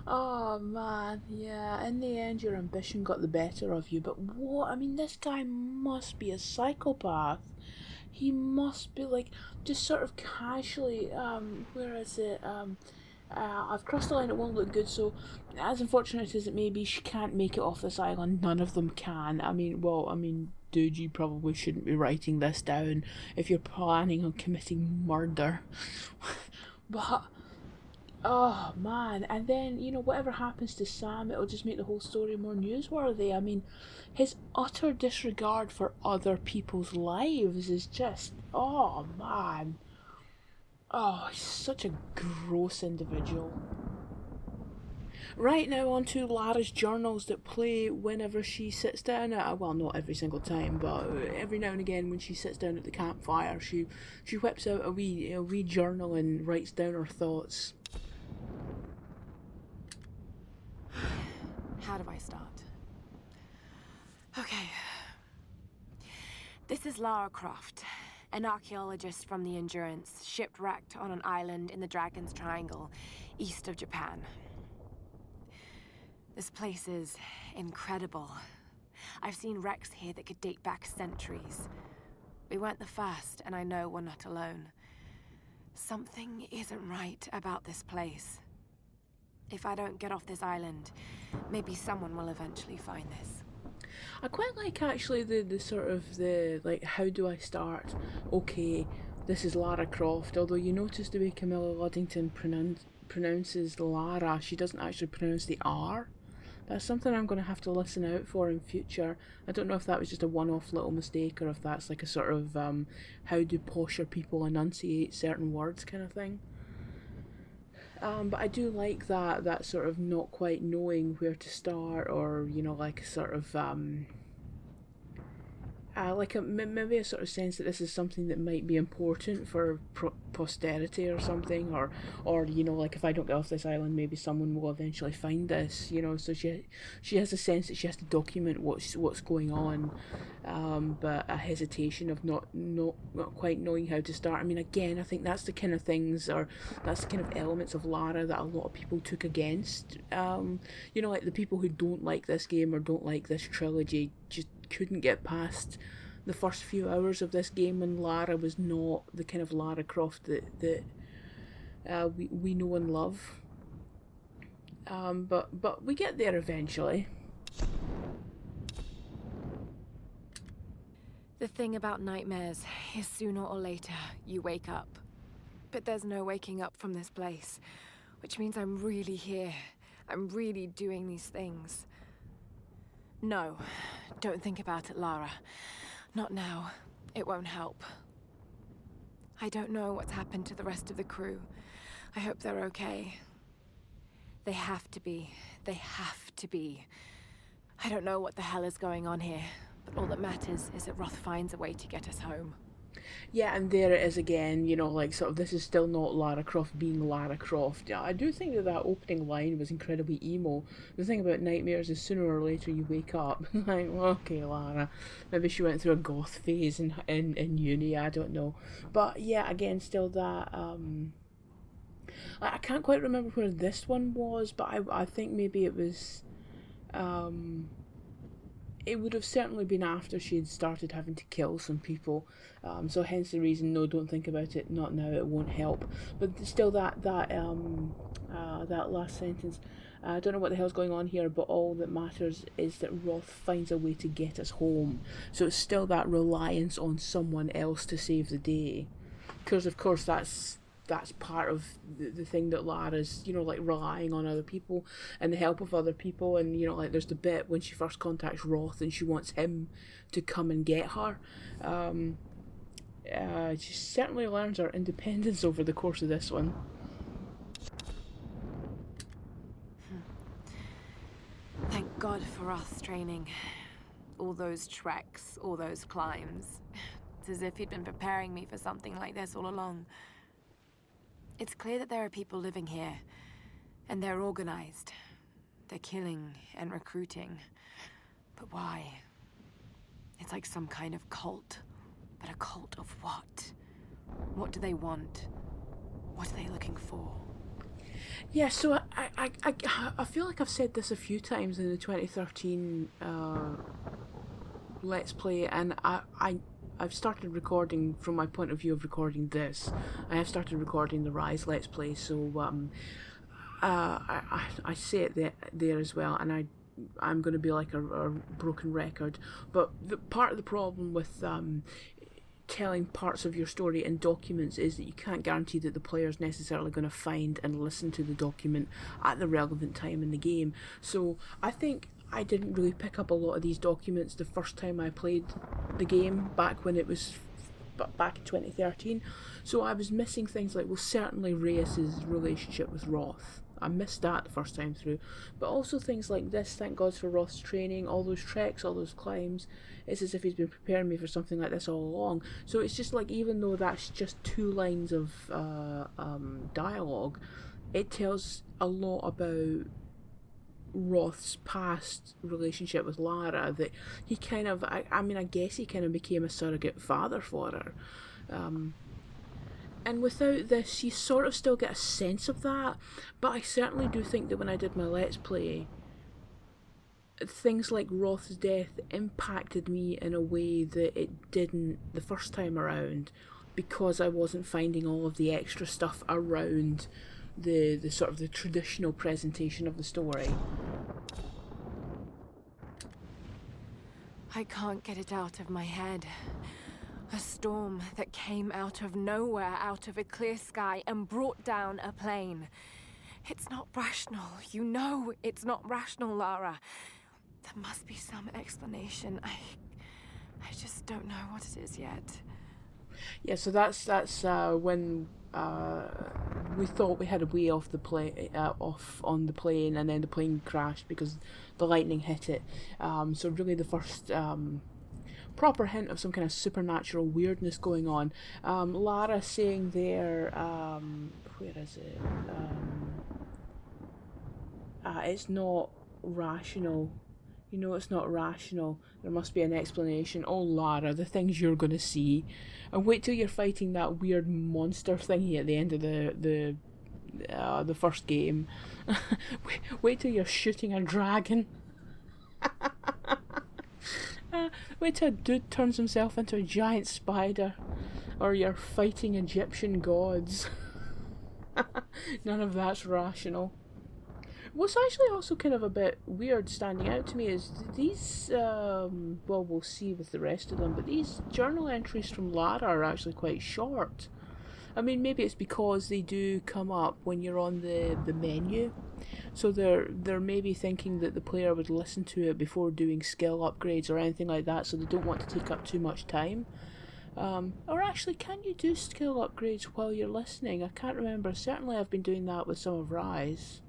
Oh man, yeah, in the end your ambition got the better of you, but what? I mean, this guy must be a psychopath. he must be like just sort of casually, where is it? I've crossed the line, it won't look good, so as unfortunate as it may be, she can't make it off this island. None of them can. I mean, dude, you probably shouldn't be writing this down if you're planning on committing murder. But, oh man, and then, whatever happens to Sam, it'll just make the whole story more newsworthy. I mean, his utter disregard for other people's lives is just, oh man. Oh, he's such a gross individual. Right, now on to Lara's journals that play whenever she sits down at, well, not every single time, but every now and again when she sits down at the campfire, she whips out a wee journal and writes down her thoughts. How do I start? Okay. This is Lara Croft, an archaeologist from the Endurance, shipwrecked on an island in the Dragon's Triangle, east of Japan. This place is incredible. I've seen wrecks here that could date back centuries. We weren't the first, and I know we're not alone. Something isn't right about this place. If I don't get off this island, maybe someone will eventually find this. I quite like actually the sort of the, like, how do I start? Okay, this is Lara Croft, although you notice the way Camilla Luddington pronounces Lara, she doesn't actually pronounce the R. That's something I'm going to have to listen out for in future. I don't know if that was just a one-off little mistake or if that's like a sort of how do posher people enunciate certain words kind of thing. But I do like that sort of not quite knowing where to start, or like a sort of maybe a sort of sense that this is something that might be important for posterity or something, or like if I don't get off this island, maybe someone will eventually find this. So she has a sense that she has to document what's going on, but a hesitation of not quite knowing how to start. I mean, again, I think that's the kind of things, or that's the kind of elements of Lara that a lot of people took against. Like the people who don't like this game or don't like this trilogy just couldn't get past the first few hours of this game, and Lara was not the kind of Lara Croft that we know and love. But we get there eventually. The thing about nightmares is sooner or later you wake up. But there's no waking up from this place, which means I'm really here. I'm really doing these things. No, don't think about it, Lara. Not now. It won't help. I don't know what's happened to the rest of the crew. I hope they're okay. They have to be. They have to be. I don't know what the hell is going on here, but all that matters is that Roth finds a way to get us home. Yeah, and there it is again, like sort of this is still not Lara Croft being Lara Croft. Yeah, I do think that opening line was incredibly emo. The thing about nightmares is sooner or later you wake up. Like, well, okay, Lara. Maybe she went through a goth phase in uni, I don't know. But yeah, again, still that, I can't quite remember where this one was, but I think maybe it was, it would have certainly been after she had started having to kill some people, so hence the reason, no, don't think about it, not now, it won't help. But still that last sentence, I don't know what the hell's going on here, but all that matters is that Roth finds a way to get us home. So it's still that reliance on someone else to save the day, because of course that's part of the thing that Lara's, like relying on other people and the help of other people. And, like there's the bit when she first contacts Roth and she wants him to come and get her. She certainly learns her independence over the course of this one. Thank God for Roth's training. All those treks, all those climbs. It's as if he'd been preparing me for something like this all along. It's clear that there are people living here, and they're organized. They're killing and recruiting. But why? It's like some kind of cult. But a cult of what? What do they want? What are they looking for? Yeah, so I feel like I've said this a few times in the 2013 Let's Play, and I've started recording from my point of view of recording this. I have started recording the Rise Let's Play, so I say it there as well, and I'm going to be like a broken record. But part of the problem with telling parts of your story in documents is that you can't guarantee that the player's necessarily going to find and listen to the document at the relevant time in the game. So I think I didn't really pick up a lot of these documents the first time I played the game, back when it was back in 2013. So I was missing things like, well, certainly Reyes's relationship with Roth. I missed that the first time through. But also things like this, thank God for Roth's training, all those treks, all those climbs. It's as if he's been preparing me for something like this all along. So it's just like, even though that's just 2 lines of dialogue, it tells a lot about Roth's past relationship with Lara, that he kind of, I mean, I guess he kind of became a surrogate father for her. And without this, you sort of still get a sense of that, but I certainly do think that when I did my Let's Play, things like Roth's death impacted me in a way that it didn't the first time around, because I wasn't finding all of the extra stuff around the sort of the traditional presentation of the story. I can't get it out of my head. A storm that came out of nowhere, out of a clear sky, and brought down a plane. It's not rational. You know it's not rational, Lara. There must be some explanation. I just don't know what it is yet. Yeah, so that's when we thought we had a way off on the plane, and then the plane crashed because the lightning hit it. So really the first proper hint of some kind of supernatural weirdness going on. Lara saying there, where is it? It's not rational. You know it's not rational. There must be an explanation. Oh, Lara, the things you're going to see. And wait till you're fighting that weird monster thingy at the end of the first game. wait till you're shooting a dragon. Wait till a dude turns himself into a giant spider. Or you're fighting Egyptian gods. None of that's rational. What's actually also kind of a bit weird standing out to me is these, well, we'll see with the rest of them, but these journal entries from Lara are actually quite short. I mean, maybe it's because they do come up when you're on the menu, so they're maybe thinking that the player would listen to it before doing skill upgrades or anything like that, so they don't want to take up too much time. Or actually, can you do skill upgrades while you're listening? I can't remember. Certainly I've been doing that with some of Rise.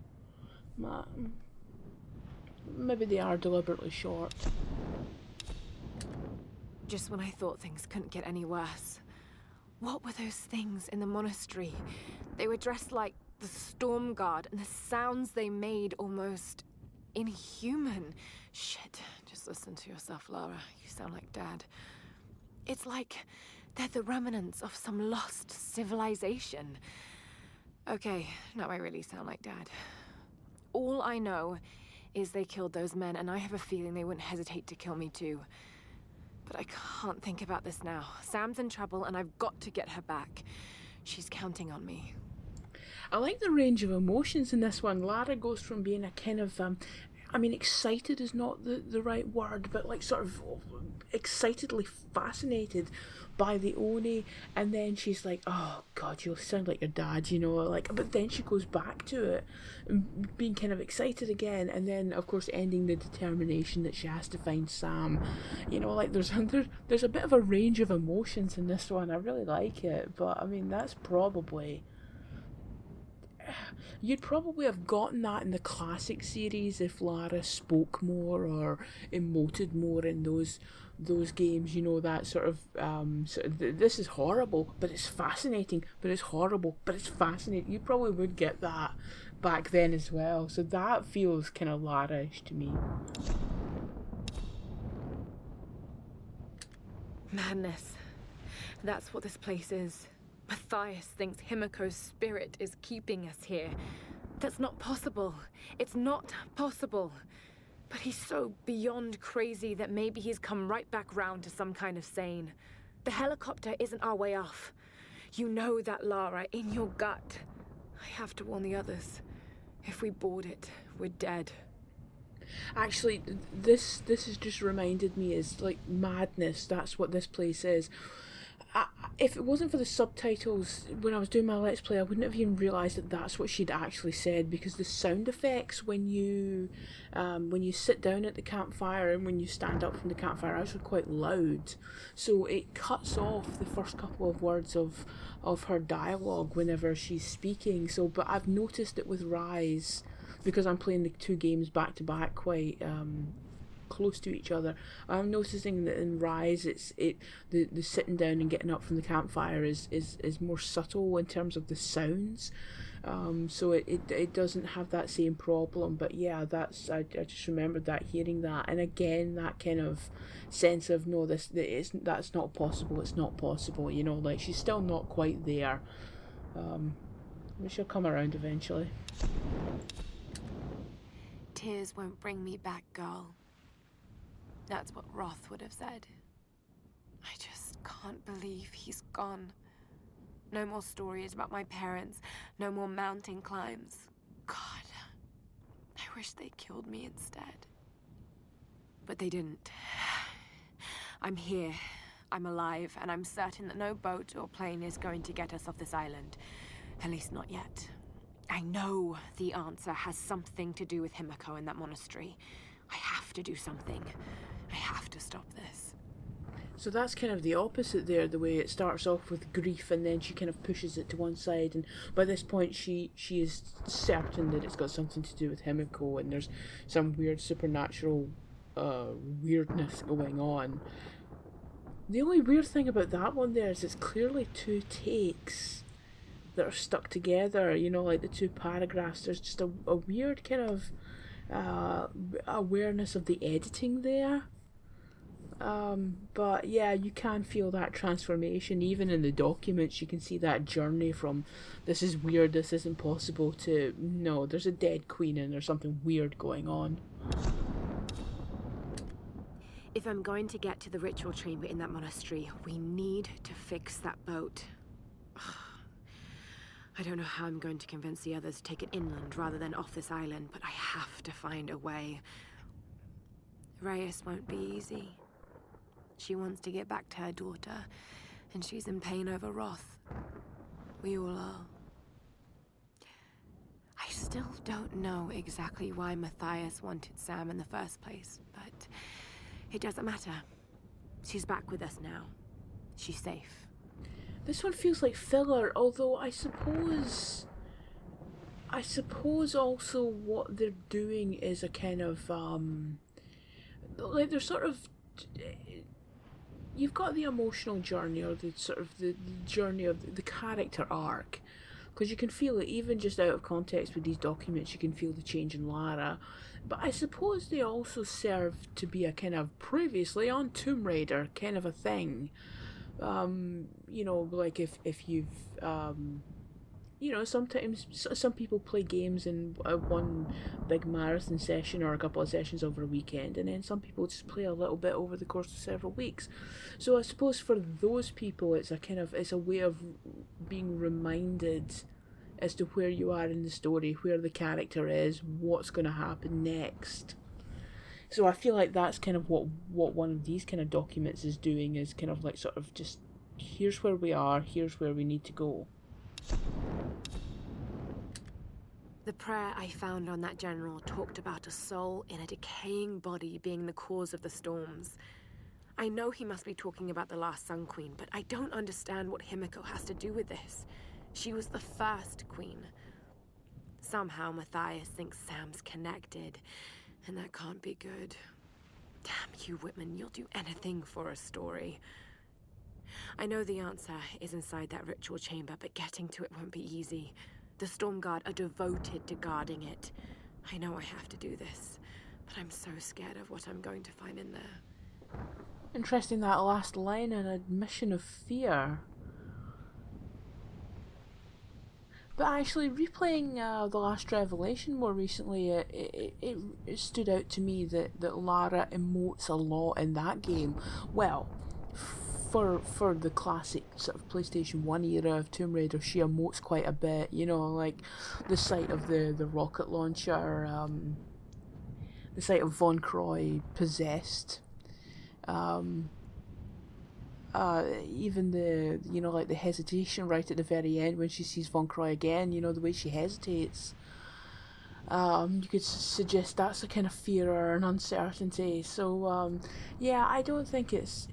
Maybe they are deliberately short. Just when I thought things couldn't get any worse. What were those things in the monastery? They were dressed like the Storm Guard, and the sounds they made almost inhuman. Shit, just listen to yourself, Lara. You sound like Dad. It's like they're the remnants of some lost civilization. Okay, now I really sound like Dad. All I know is they killed those men, and I have a feeling they wouldn't hesitate to kill me too. But I can't think about this now. Sam's in trouble, and I've got to get her back. She's counting on me. I like the range of emotions in this one. Lara goes from being a kind of, I mean, excited is not the right word, but like sort of excitedly fascinated by the Oni, and then she's like, oh god, you sound like your dad, you know, like, but then she goes back to it, being kind of excited again, and then of course ending the determination that she has to find Sam. You know, like there's a bit of a range of emotions in this one. I really like it, but I mean, that's probably, you'd probably have gotten that in the classic series if Lara spoke more or emoted more in those games, you know, that sort of, this is horrible, but it's fascinating, but it's horrible, but it's fascinating. You probably would get that back then as well, so that feels kind of Lara-ish to me. Madness. That's what this place is. Matthias thinks Himiko's spirit is keeping us here. That's not possible. It's not possible. But he's so beyond crazy that maybe he's come right back round to some kind of sane. The helicopter isn't our way off. You know that, Lara, in your gut. I have to warn the others. If we board it, we're dead. Actually, this has just reminded me, is like madness. That's what this place is. If it wasn't for the subtitles when I was doing my Let's Play, I wouldn't have even realised that that's what she'd actually said, because the sound effects when you sit down at the campfire and when you stand up from the campfire are actually quite loud. So it cuts off the first couple of words of her dialogue whenever she's speaking. So, but I've noticed it with Rise, because I'm playing the two games back to back quite close to each other. I'm noticing that in Rise, the sitting down and getting up from the campfire is more subtle in terms of the sounds. So it doesn't have that same problem. But yeah, I just remembered that, hearing that, and again that kind of sense of no, that's not possible. It's not possible. You know, like she's still not quite there. But she'll come around eventually. Tears won't bring me back, girl. That's what Roth would have said. I just can't believe he's gone. No more stories about my parents. No more mountain climbs. God, I wish they killed me instead. But they didn't. I'm here. I'm alive, and I'm certain that no boat or plane is going to get us off this island. At least not yet. I know the answer has something to do with Himiko and that monastery. I have to do something. I have to stop this. So that's kind of the opposite there, the way it starts off with grief and then she kind of pushes it to one side, and by this point she is certain that it's got something to do with Himiko and there's some weird supernatural weirdness going on. The only weird thing about that one there is it's clearly two takes that are stuck together, you know, like the two paragraphs. There's just a weird kind of awareness of the editing there. But yeah, you can feel that transformation even in the documents. You can see that journey from this is weird, this isn't possible, to no, there's a dead queen and there's something weird going on. If I'm going to get to the ritual chamber in that monastery, we need to fix that boat. I don't know how I'm going to convince the others to take it inland rather than off this island, but I have to find a way. Reyes won't be easy. She wants to get back to her daughter, and she's in pain over Roth. We all are. I still don't know exactly why Matthias wanted Sam in the first place, but it doesn't matter. She's back with us now. She's safe. This one feels like filler, although I suppose also what they're doing is a kind of like they're sort of, you've got the emotional journey, or the sort of the journey of the character arc, because you can feel it even just out of context with these documents. You can feel the change in Lara, but I suppose they also serve to be a kind of previously on Tomb Raider kind of a thing. You know, like if you've you know, sometimes some people play games in one big marathon session or a couple of sessions over a weekend, and then some people just play a little bit over the course of several weeks. So I suppose for those people it's a way of being reminded as to where you are in the story, where the character is, what's going to happen next. So I feel like that's kind of what one of these kind of documents is doing, is kind of like sort of just, here's where we are, here's where we need to go. The prayer I found on that general talked about a soul in a decaying body being the cause of the storms. I know he must be talking about the last Sun Queen, but I don't understand what Himiko has to do with this. She was the first queen. Somehow Matthias thinks Sam's connected, and that can't be good. Damn you, Whitman, you'll do anything for a story. I know the answer is inside that ritual chamber, but getting to it won't be easy. The Storm Guard are devoted to guarding it. I know I have to do this, but I'm so scared of what I'm going to find in there. Interesting, that last line, an admission of fear. But actually, replaying The Last Revelation more recently, it stood out to me that Lara emotes a lot in that game. Well, for the classic sort of PlayStation 1 era of Tomb Raider, she emotes quite a bit, you know, like the sight of the rocket launcher, the sight of Von Croy possessed, even the, you know, like the hesitation right at the very end when she sees Von Croy again, you know, the way she hesitates. You could suggest that's a kind of fear or an uncertainty. So, yeah, I don't think it's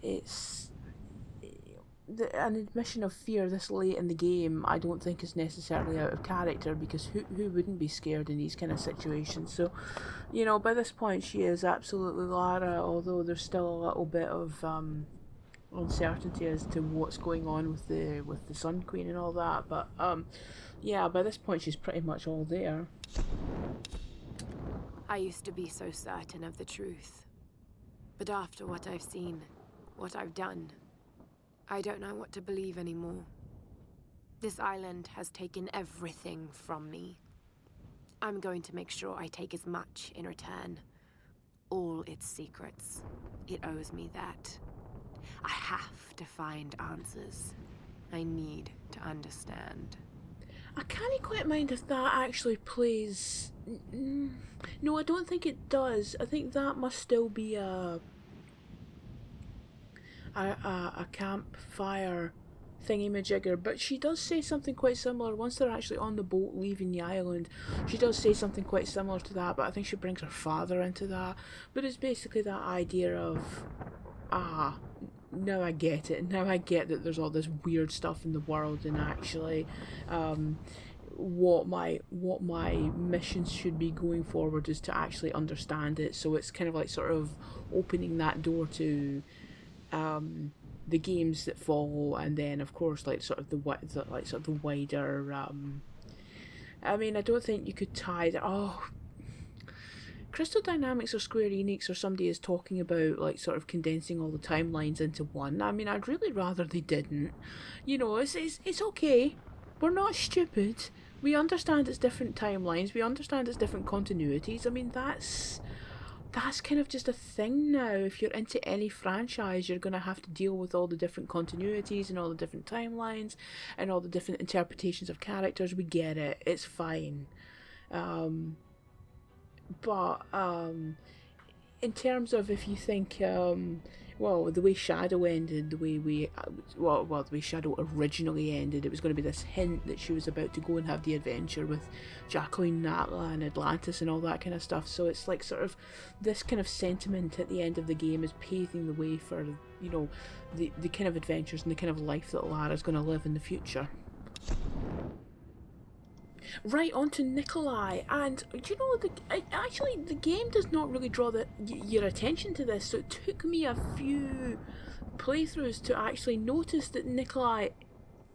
an admission of fear this late in the game. I don't think is necessarily out of character, because who wouldn't be scared in these kind of situations? So, you know, by this point she is absolutely Lara, although there's still a little bit of uncertainty as to what's going on with the Sun Queen and all that. But yeah, by this point she's pretty much all there. I used to be so certain of the truth. But after what I've seen, what I've done, I don't know what to believe anymore. This island has taken everything from me. I'm going to make sure I take as much in return. All its secrets. It owes me that. I have to find answers. I need to understand. I can't quite mind if that actually plays... No, I don't think it does. I think that must still be a campfire thingy-majigger, but she does say something quite similar once they're actually on the boat leaving the island. She does say something quite similar to that, but I think she brings her father into that. But it's basically that idea of, now I get it. Now I get that there's all this weird stuff in the world, and actually, what my missions should be going forward is to actually understand it. So it's kind of like sort of opening that door to the games that follow, and then of course like sort of the wider. I mean, I don't think you could tie that. Crystal Dynamics or Square Enix or somebody is talking about like sort of condensing all the timelines into one. I mean, I'd really rather they didn't. You know, it's okay. We're not stupid. We understand it's different timelines. We understand it's different continuities. I mean, that's kind of just a thing now. If you're into any franchise, you're going to have to deal with all the different continuities and all the different timelines and all the different interpretations of characters. We get it. It's fine. But in terms of, if you think, well, the way Shadow ended, the way Shadow originally ended, it was going to be this hint that she was about to go and have the adventure with Jacqueline Natla and Atlantis and all that kind of stuff. So it's like sort of this kind of sentiment at the end of the game is paving the way for, you know, the kind of adventures and the kind of life that Lara's going to live in the future. Right, on to Nikolai, and you know, the game does not really draw your attention to this, so it took me a few playthroughs to actually notice that Nikolai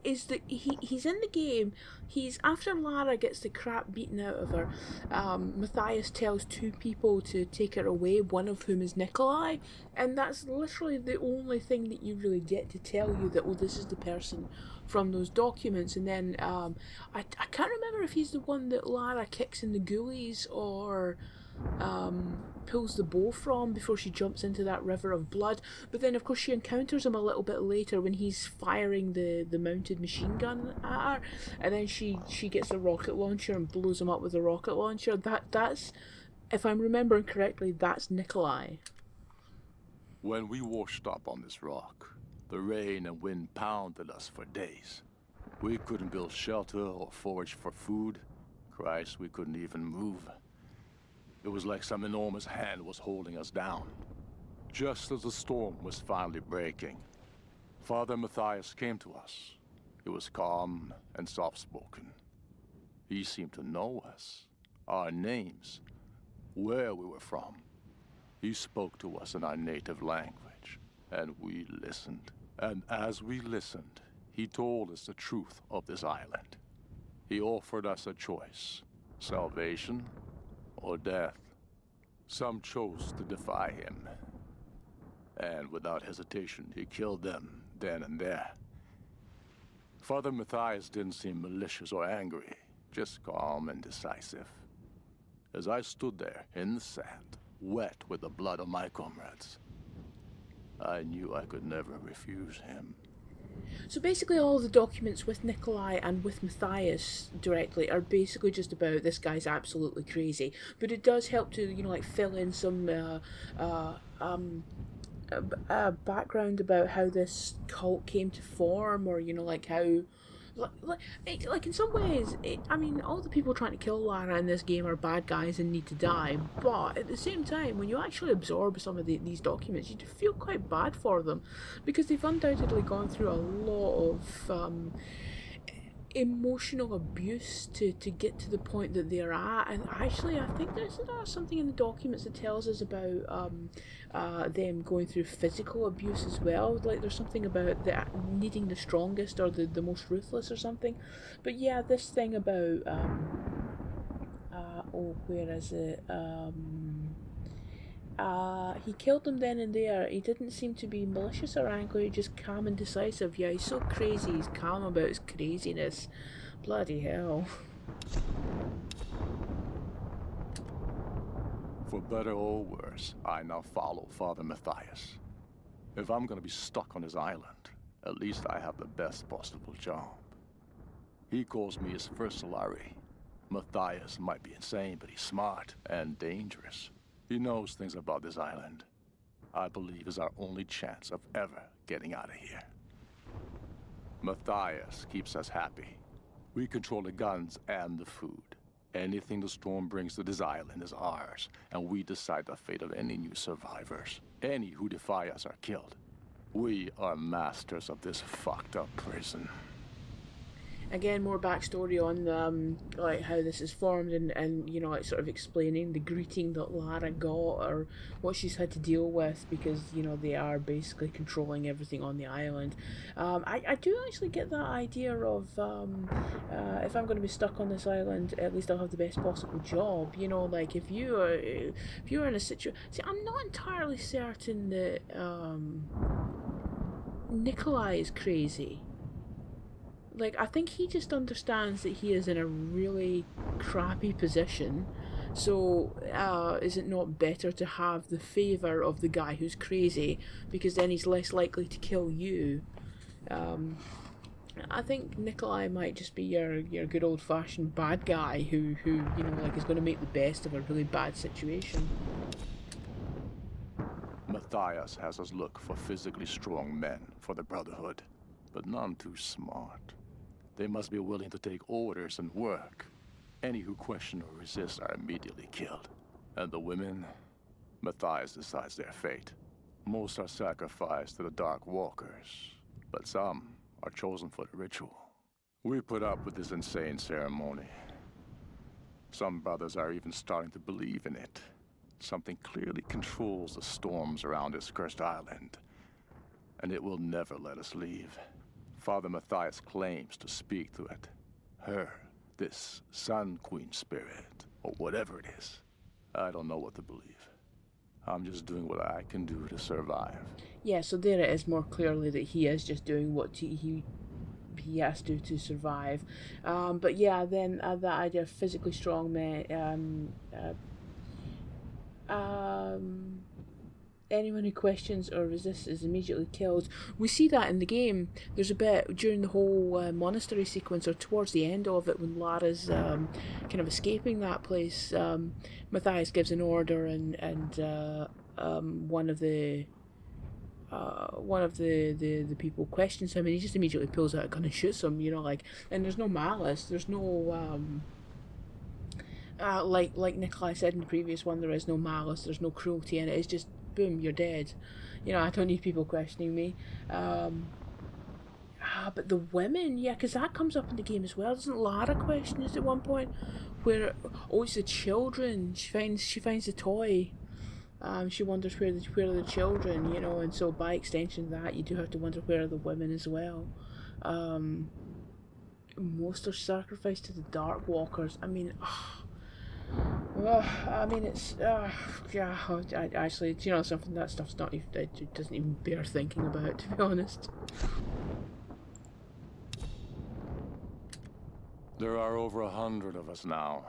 is that he's in the game. He's, after Lara gets the crap beaten out of her, Matthias tells two people to take her away, one of whom is Nikolai, and that's literally the only thing that you really get to tell you that, oh, this is the person from those documents. And then I can't remember if he's the one that Lara kicks in the ghoulies or pulls the bow from before she jumps into that river of blood. But then of course she encounters him a little bit later when he's firing the mounted machine gun at her, and then she gets the rocket launcher and blows him up with the rocket launcher. That's, if I'm remembering correctly, that's Nikolai. When we washed up on this rock, the rain and wind pounded us for days. We couldn't build shelter or forage for food. Christ, we couldn't even move. It was like some enormous hand was holding us down. Just as the storm was finally breaking, Father Matthias came to us. He was calm and soft-spoken. He seemed to know us, our names, where we were from. He spoke to us in our native language, and we listened. And as we listened, he told us the truth of this island. He offered us a choice, salvation or death. Some chose to defy him, and without hesitation, he killed them then and there. Father Matthias didn't seem malicious or angry, just calm and decisive. As I stood there in the sand, wet with the blood of my comrades, I knew I could never refuse him. So basically all the documents with Nikolai and with Matthias directly are basically just about this guy's absolutely crazy. But it does help to, like, fill in some background about how this cult came to form, or, like, how... Like in some ways, I mean, all the people trying to kill Lara in this game are bad guys and need to die, but at the same time, when you actually absorb some of these documents, you do feel quite bad for them, because they've undoubtedly gone through a lot of emotional abuse to get to the point that they're at. And actually, I think there's something in the documents that tells us about them going through physical abuse as well. Like, there's something about needing the strongest or the most ruthless or something. But yeah, this thing about where is it? He killed them then and there. He didn't seem to be malicious or angry, just calm and decisive. Yeah, he's so crazy, he's calm about his craziness. Bloody hell. For better or worse, I now follow Father Matthias. If I'm gonna be stuck on his island, at least I have the best possible job. He calls me his first Solarii. Matthias might be insane, but he's smart and dangerous. He knows things about this island. I believe is our only chance of ever getting out of here. Matthias keeps us happy. We control the guns and the food. Anything the storm brings to this island is ours, and we decide the fate of any new survivors. Any who defy us are killed. We are masters of this fucked up prison. Again, more backstory on like how this is formed, and like sort of explaining the greeting that Lara got, or what she's had to deal with, because they are basically controlling everything on the island. I do actually get that idea of if I'm going to be stuck on this island, at least I'll have the best possible job. Like if you're in a situation. See, I'm not entirely certain that Nikolai is crazy. Like, I think he just understands that he is in a really crappy position, so is it not better to have the favour of the guy who's crazy, because then he's less likely to kill you? I think Nikolai might just be your good old-fashioned bad guy who like is going to make the best of a really bad situation. Matthias has us look for physically strong men for the Brotherhood, but none too smart. They must be willing to take orders and work. Any who question or resist are immediately killed. And the women, Matthias decides their fate. Most are sacrificed to the Dark Walkers, but some are chosen for the ritual. We put up with this insane ceremony. Some brothers are even starting to believe in it. Something clearly controls the storms around this cursed island, and it will never let us leave. Father Matthias claims to speak to it. Her, this Sun Queen spirit, or whatever it is. I don't know what to believe. I'm just doing what I can do to survive. Yeah, so there it is more clearly that he is just doing what he has to survive. But yeah, then that idea of physically strong men, anyone who questions or resists is immediately killed. We see that in the game. There's a bit during the whole monastery sequence, or towards the end of it, when Lara's kind of escaping that place. Matthias gives an order, and one of the people questions him, and he just immediately pulls out a gun and shoots him. And there's no malice. There's no like Nikolai said in the previous one, there is no malice. There's no cruelty in it. It's just boom, you're dead. I don't need people questioning me. But the women, yeah, because that comes up in the game as well. Doesn't Lara question it at one point? Where, it's the children. She finds the toy. She wonders where are the children, and so by extension that, you do have to wonder where are the women as well. Most are sacrificed to the Dark Walkers. I mean, it's yeah. Actually, something, that stuff's not even, it doesn't even bear thinking about, to be honest. There are over 100 of us now.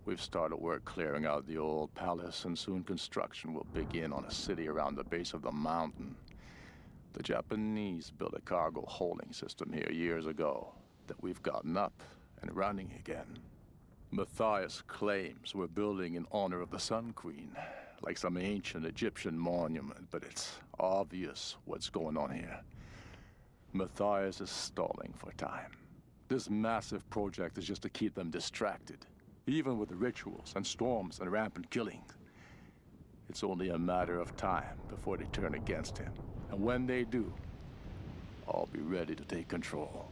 We've started work clearing out the old palace, and soon construction will begin on a city around the base of the mountain. The Japanese built a cargo holding system here years ago that we've gotten up and running again. Matthias claims we're building in honor of the Sun Queen, like some ancient Egyptian monument, but it's obvious what's going on here. Matthias is stalling for time. This massive project is just to keep them distracted, even with the rituals and storms and rampant killing. It's only a matter of time before they turn against him. And when they do, I'll be ready to take control.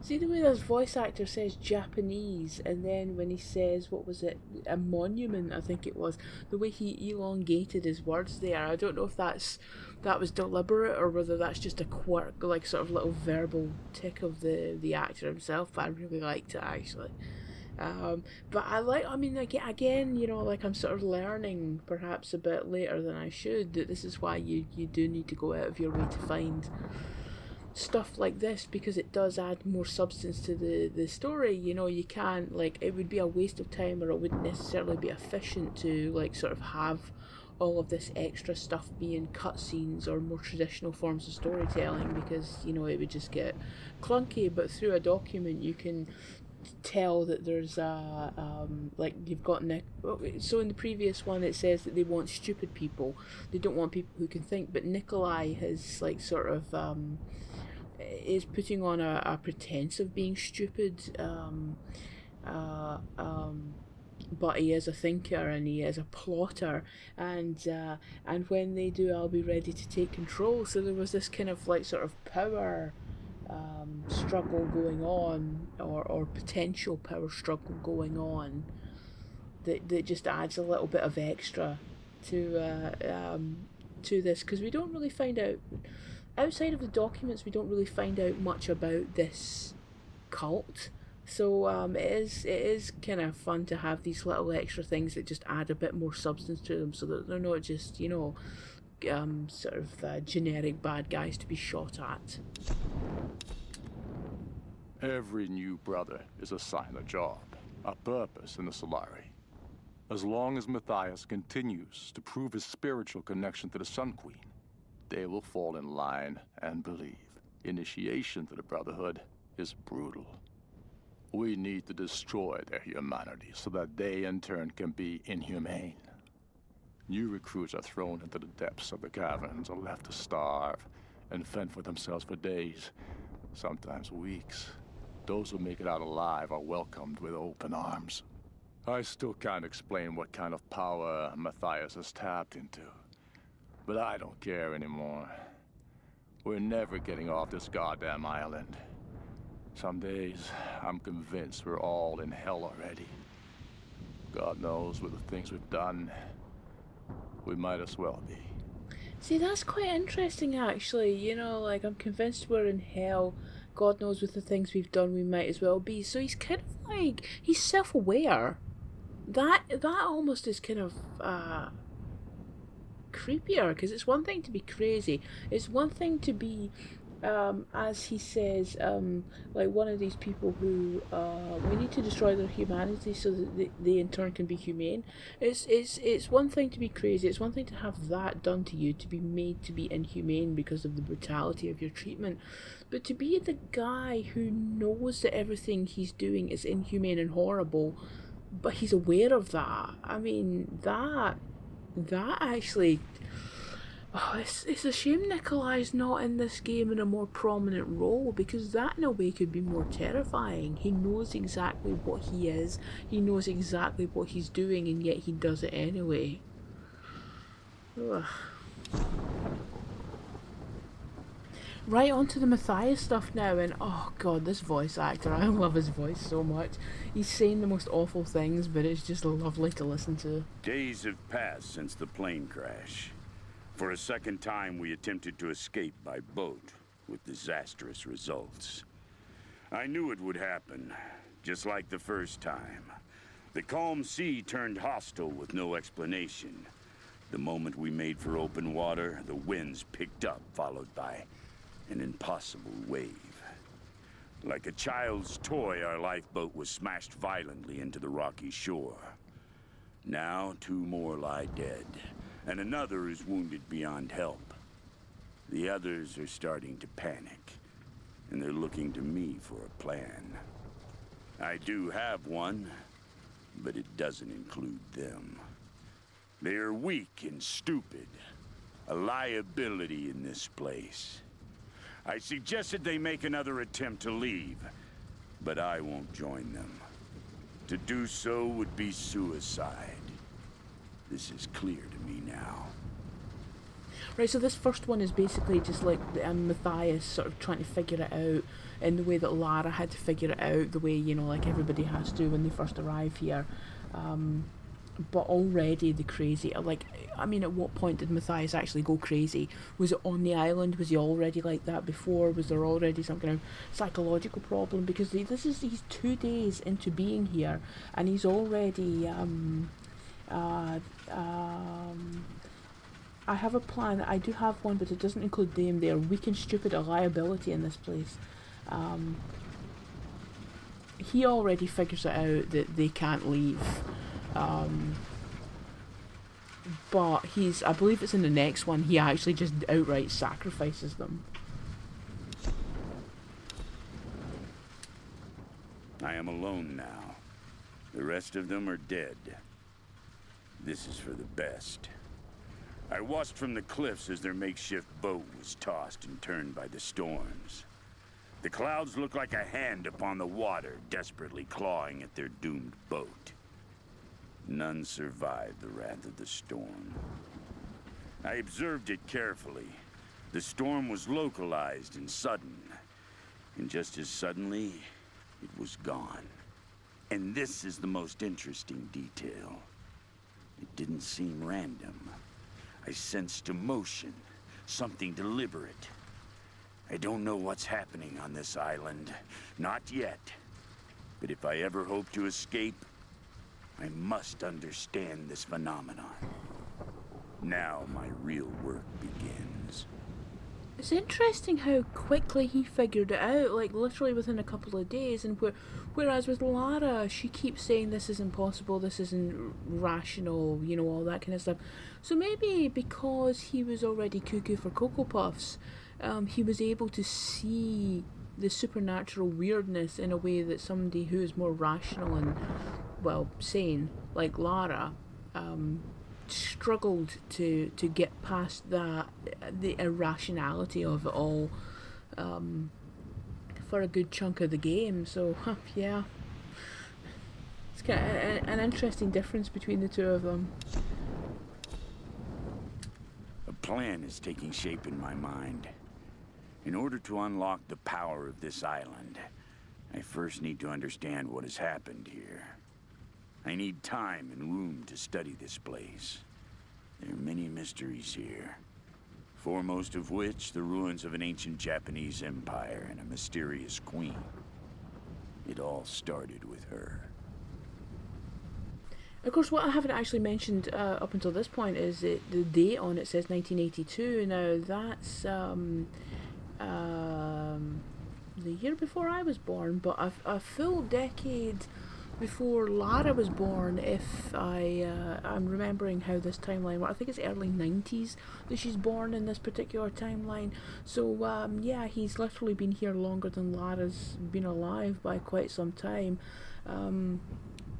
See the way this voice actor says Japanese, and then when he says, what was it, a monument, I think it was, the way he elongated his words there, I don't know if that was deliberate or whether that's just a quirk, like sort of little verbal tick of the actor himself, but I really liked it actually. But I mean, again, you know, like I'm sort of learning perhaps a bit later than I should that this is why you do need to go out of your way to find stuff like this, because it does add more substance to the story. You know, you can't, like, it would be a waste of time, or it wouldn't necessarily be efficient to like sort of have all of this extra stuff being cutscenes or more traditional forms of storytelling, because, you know, it would just get clunky. But through a document you can tell that there's like you've got so in the previous one it says that they want stupid people, they don't want people who can think, but Nikolai has like sort of is putting on a pretense of being stupid, but he is a thinker and he is a plotter, and when they do, I'll be ready to take control. So there was this kind of like sort of power struggle going on, or potential power struggle going on, that just adds a little bit of extra to this, because we don't really find out, outside of the documents, we don't really find out much about this cult. So it is kind of fun to have these little extra things that just add a bit more substance to them, so that they're not just, you know, sort of generic bad guys to be shot at. Every new brother is assigned a job, a purpose in the Solarii. As long as Matthias continues to prove his spiritual connection to the Sun Queen, they will fall in line and believe. Initiation to the Brotherhood is brutal. We need to destroy their humanity so that they in turn can be inhumane. New recruits are thrown into the depths of the caverns and left to starve and fend for themselves for days, sometimes weeks. Those who make it out alive are welcomed with open arms. I still can't explain what kind of power Matthias has tapped into, but I don't care anymore. We're never getting off this goddamn island. Some days, I'm convinced we're all in hell already. God knows with the things we've done, we might as well be. See, that's quite interesting actually, you know, like, I'm convinced we're in hell. God knows with the things we've done, we might as well be. So he's kind of like, he's self-aware. That almost is kind of creepier, because it's one thing to be crazy, it's one thing to be as he says, like one of these people who we need to destroy their humanity so that they in turn can be humane. It's one thing to be crazy, it's one thing to have that done to you, to be made to be inhumane because of the brutality of your treatment, but to be the guy who knows that everything he's doing is inhumane and horrible, but he's aware of that. I mean, that actually, oh, it's a shame Nikolai's not in this game in a more prominent role, because that in a way could be more terrifying. He knows exactly what he is, he knows exactly what he's doing, and yet he does it anyway. Ugh. Right, on to the Matthias stuff now, and oh god, this voice actor, I love his voice so much. He's saying the most awful things, but it's just lovely to listen to. Days have passed since the plane crash. For a second time, we attempted to escape by boat, with disastrous results. I knew it would happen, just like the first time. The calm sea turned hostile with no explanation. The moment we made for open water, the winds picked up, followed by an impossible wave. Like a child's toy, our lifeboat was smashed violently into the rocky shore. Now 2 more lie dead, and another is wounded beyond help. The others are starting to panic, and they're looking to me for a plan. I do have one, but it doesn't include them. They are weak and stupid, a liability in this place. I suggested they make another attempt to leave, but I won't join them. To do so would be suicide. This is clear to me now. Right, so this first one is basically just like Matthias sort of trying to figure it out in the way that Lara had to figure it out, the way, you know, like everybody has to when they first arrive here. But already the crazy, like, I mean, at what point did Matthias actually go crazy? Was it on the island? Was he already like that before? Was there already some kind of psychological problem? Because he's 2 days into being here, and he's already, I have a plan. I do have one, but it doesn't include them. They are weak and stupid, a liability in this place. He already figures it out that they can't leave. But I believe it's in the next one, he actually just outright sacrifices them. I am alone now. The rest of them are dead. This is for the best. I watched from the cliffs as their makeshift boat was tossed and turned by the storms. The clouds looked like a hand upon the water, desperately clawing at their doomed boat. None survived the wrath of the storm. I observed it carefully. The storm was localized and sudden. And just as suddenly, it was gone. And this is the most interesting detail. It didn't seem random. I sensed emotion, something deliberate. I don't know what's happening on this island. Not yet. But if I ever hope to escape, I must understand this phenomenon. Now my real work begins. It's interesting how quickly he figured it out, like literally within a couple of days, and whereas with Lara, she keeps saying this is impossible, this isn't rational, you know, all that kind of stuff. So maybe because he was already cuckoo for Cocoa Puffs, he was able to see the supernatural weirdness in a way that somebody who is more rational and, well, sane, like Lara, struggled to get past that, the irrationality of it all, for a good chunk of the game. So, yeah. It's kind of an interesting difference between the two of them. A plan is taking shape in my mind. In order to unlock the power of this island, I first need to understand what has happened here. I need time and room to study this place. There are many mysteries here, foremost of which the ruins of an ancient Japanese empire and a mysterious queen. It all started with her. Of course, what I haven't actually mentioned up until this point is that the date on it says 1982. Now, that's the year before I was born, but a full decade before Lara was born, if I'm remembering how this timeline works. I think it's early 90s that she's born in this particular timeline. So, yeah, he's literally been here longer than Lara's been alive by quite some time.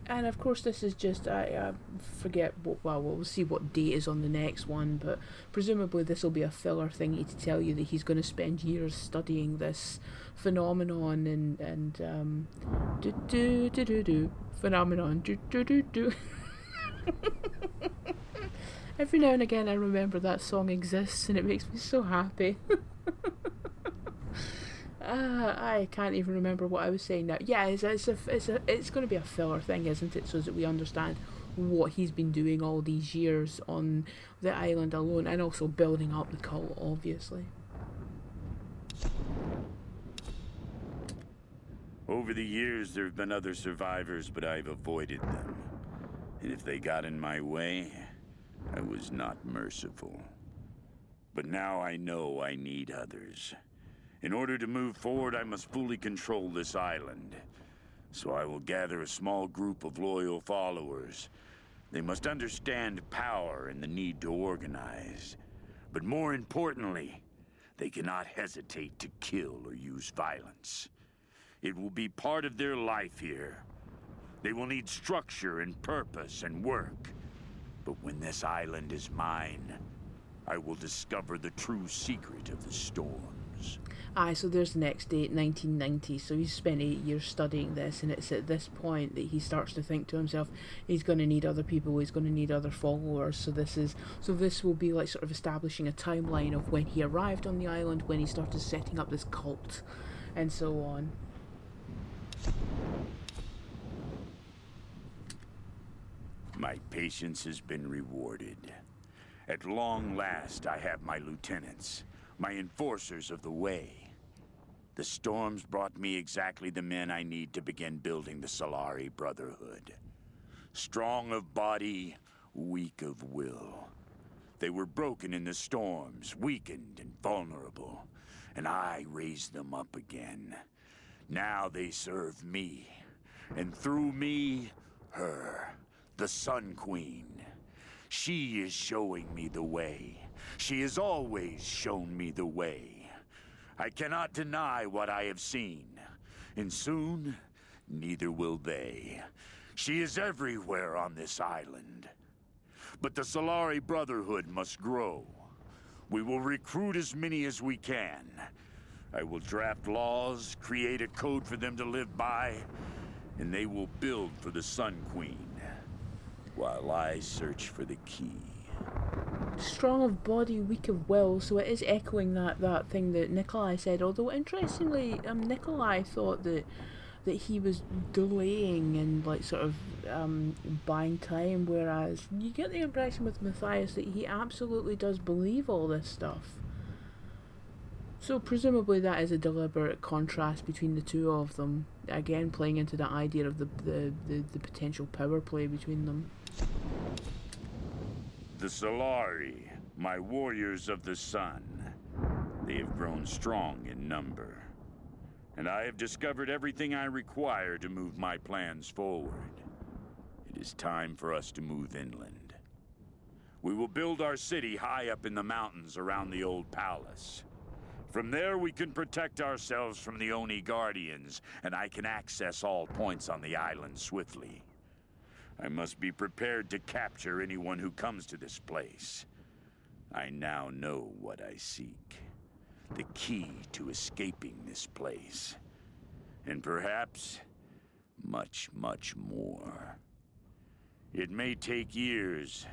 And of course this is just, I forget what, well, we'll see what date is on the next one, but presumably this will be a filler thingy to tell you that he's going to spend years studying this phenomenon and phenomenon. Every now and again I remember that song exists and it makes me so happy. I can't even remember what I was saying now. Yeah, it's going to be a filler thing, isn't it? So that we understand what he's been doing all these years on the island alone, and also building up the cult, obviously. Over the years, there have been other survivors, but I've avoided them. And if they got in my way, I was not merciful. But now I know I need others. In order to move forward, I must fully control this island. So I will gather a small group of loyal followers. They must understand power and the need to organize. But more importantly, They cannot hesitate to kill or use violence. It will be part of their life here. They will need structure and purpose and work. But when this island is mine, I will discover the true secret of the storms. Aye, so there's the next date, 1990. So he's spent 8 years studying this, and it's at this point that he starts to think to himself, he's going to need other people, he's going to need other followers. So this will be like sort of establishing a timeline of when he arrived on the island, when he started setting up this cult, and so on. My patience has been rewarded. At long last, I have my lieutenants, my enforcers of the way. The storms brought me exactly the men I need to begin building the Solarii Brotherhood. Strong of body, weak of will. They were broken in the storms, weakened and vulnerable, and I raised them up again. Now they serve me, and through me, her, the Sun Queen. She is showing me the way. She has always shown me the way. I cannot deny what I have seen, and soon, neither will they. She is everywhere on this island. But the Solarii Brotherhood must grow. We will recruit as many as we can. I will draft laws, create a code for them to live by, and they will build for the Sun Queen, while I search for the key. Strong of body, weak of will, so it is echoing that thing that Nikolai said, although interestingly, Nikolai thought that he was delaying and like sort of buying time, whereas you get the impression with Matthias that he absolutely does believe all this stuff. So presumably that is a deliberate contrast between the two of them, again playing into the idea of the potential power play between them. The Solarii, my warriors of the sun, they have grown strong in number. And I have discovered everything I require to move my plans forward. It is time for us to move inland. We will build our city high up in the mountains around the old palace. From there we can protect ourselves from the Oni Guardians, and I can access all points on the island swiftly. I must be prepared to capture anyone who comes to this place. I now know what I seek. The key to escaping this place. And perhaps much, much more. It may take years,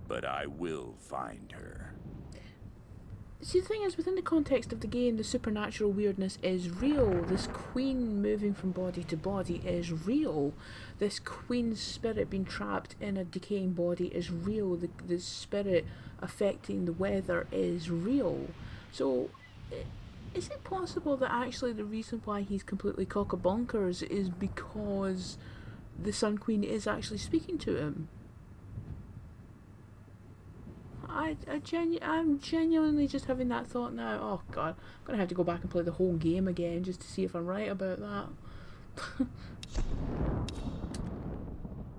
but I will find her. See, the thing is, within the context of the game, the supernatural weirdness is real. This queen moving from body to body is real. This queen's spirit being trapped in a decaying body is real. The spirit affecting the weather is real. So, is it possible that actually the reason why he's completely cock-a-bonkers is because the Sun Queen is actually speaking to him? I'm genuinely just having that thought now. Oh god, I'm gonna have to go back and play the whole game again just to see if I'm right about that.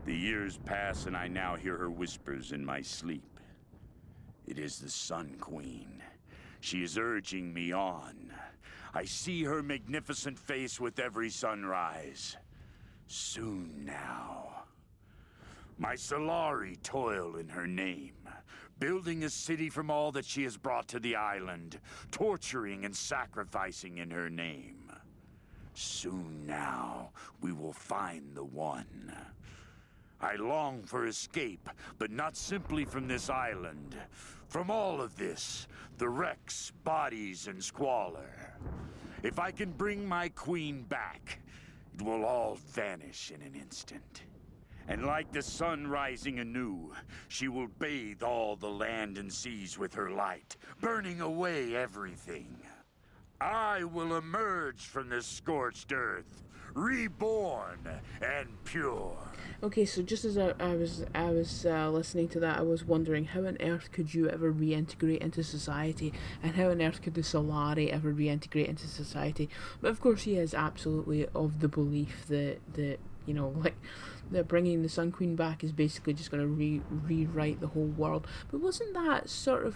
The years pass and I now hear her whispers in my sleep. It is the Sun Queen. She is urging me on. I see her magnificent face with every sunrise. Soon now. My Solarii toil in her name. Building a city from all that she has brought to the island, torturing and sacrificing in her name. Soon now, we will find the one. I long for escape, but not simply from this island. From all of this, the wrecks, bodies, and squalor. If I can bring my queen back, it will all vanish in an instant. And like the sun rising anew, she will bathe all the land and seas with her light, burning away everything. I will emerge from this scorched earth, reborn and pure. Okay, so just as I was listening to that, I was wondering how on earth could you ever reintegrate into society, and how on earth could the Solarii ever reintegrate into society? But of course, he is absolutely of the belief that you know, like, that bringing the Sun Queen back is basically just going to rewrite the whole world. But wasn't that sort of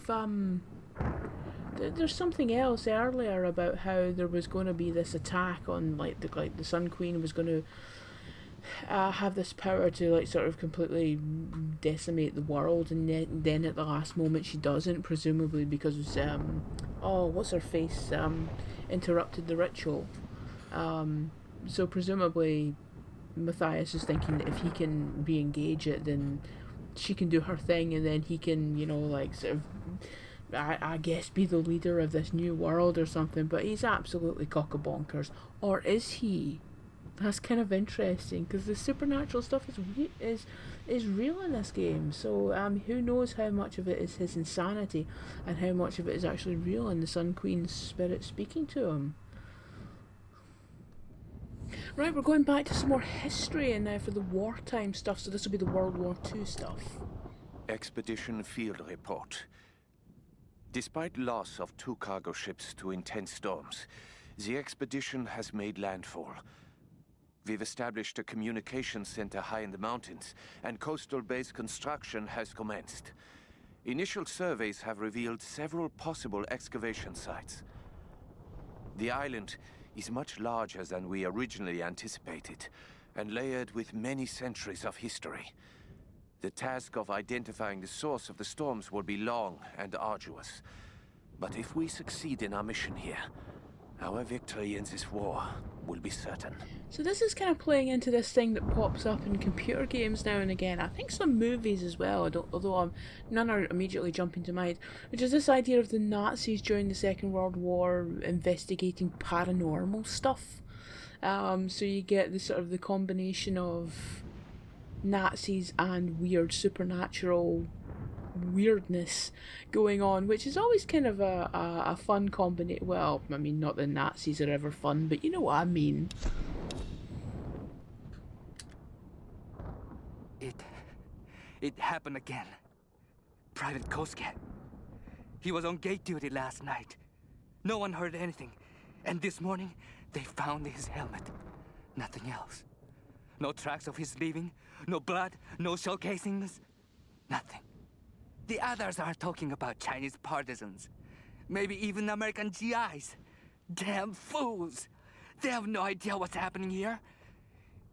there's something else earlier about how there was going to be this attack on the Sun Queen was going to have this power to like sort of completely decimate the world, and then at the last moment she doesn't, presumably because what's her face interrupted the ritual. So presumably Matthias is thinking that if he can re-engage it, then she can do her thing, and then he can, like sort of, I guess, be the leader of this new world or something. But he's absolutely cock-a-bonkers, or is he? That's kind of interesting because the supernatural stuff is real in this game. So who knows how much of it is his insanity and how much of it is actually real and the Sun Queen's spirit speaking to him. Right, we're going back to some more history and now for the wartime stuff. So this will be the World War II stuff. Expedition Field Report. Despite loss of 2 cargo ships to intense storms, the expedition has made landfall. We've established a communications center high in the mountains, and coastal base construction has commenced. Initial surveys have revealed several possible excavation sites. The island is much larger than we originally anticipated, and layered with many centuries of history. The task of identifying the source of the storms will be long and arduous. But if we succeed in our mission here, our victory in this war will be certain. So this is kind of playing into this thing that pops up in computer games now and again. I think some movies as well, although none are immediately jumping to mind, which is this idea of the Nazis during the Second World War investigating paranormal stuff. So you get the sort of the combination of Nazis and weird supernatural weirdness going on, which is always kind of a fun combination. Well, I mean, not that Nazis are ever fun, but you know what I mean. It happened again. Private Kosuke. He was on gate duty last night. No one heard anything. And this morning, they found his helmet. Nothing else. No tracks of his leaving, no blood, no shell casings. Nothing. The others are talking about Chinese partisans. Maybe even American GIs. Damn fools! They have no idea what's happening here.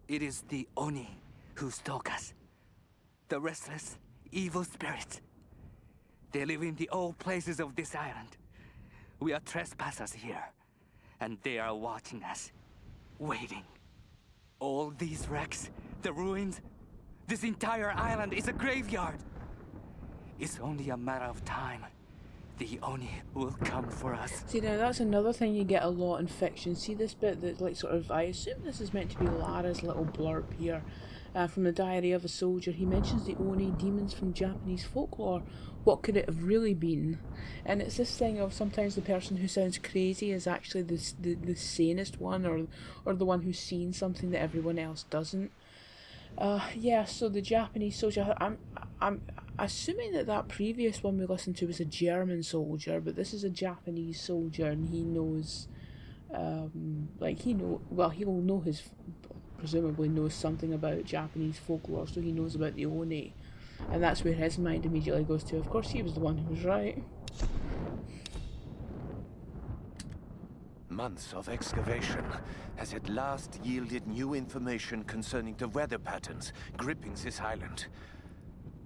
It is the Oni who stalk us. The restless, evil spirits. They live in the old places of this island. We are trespassers here, and they are watching us, waiting. All these wrecks, the ruins, this entire island is a graveyard. It's only a matter of time. The Oni will come for us. See, now that's another thing you get a lot in fiction. See this bit that, like, sort of, I assume this is meant to be Lara's little blurb here. From the Diary of a Soldier, he mentions the Oni, demons from Japanese folklore. What could it have really been? And it's this thing of sometimes the person who sounds crazy is actually the sanest one, or the one who's seen something that everyone else doesn't. Yeah, so the Japanese soldier, I'm assuming that previous one we listened to was a German soldier, but this is a Japanese soldier, and he knows, he'll know presumably knows something about Japanese folklore, so he knows about the Oni, and that's where his mind immediately goes to. Of course, he was the one who was right. Months of excavation has at last yielded new information concerning the weather patterns gripping this island.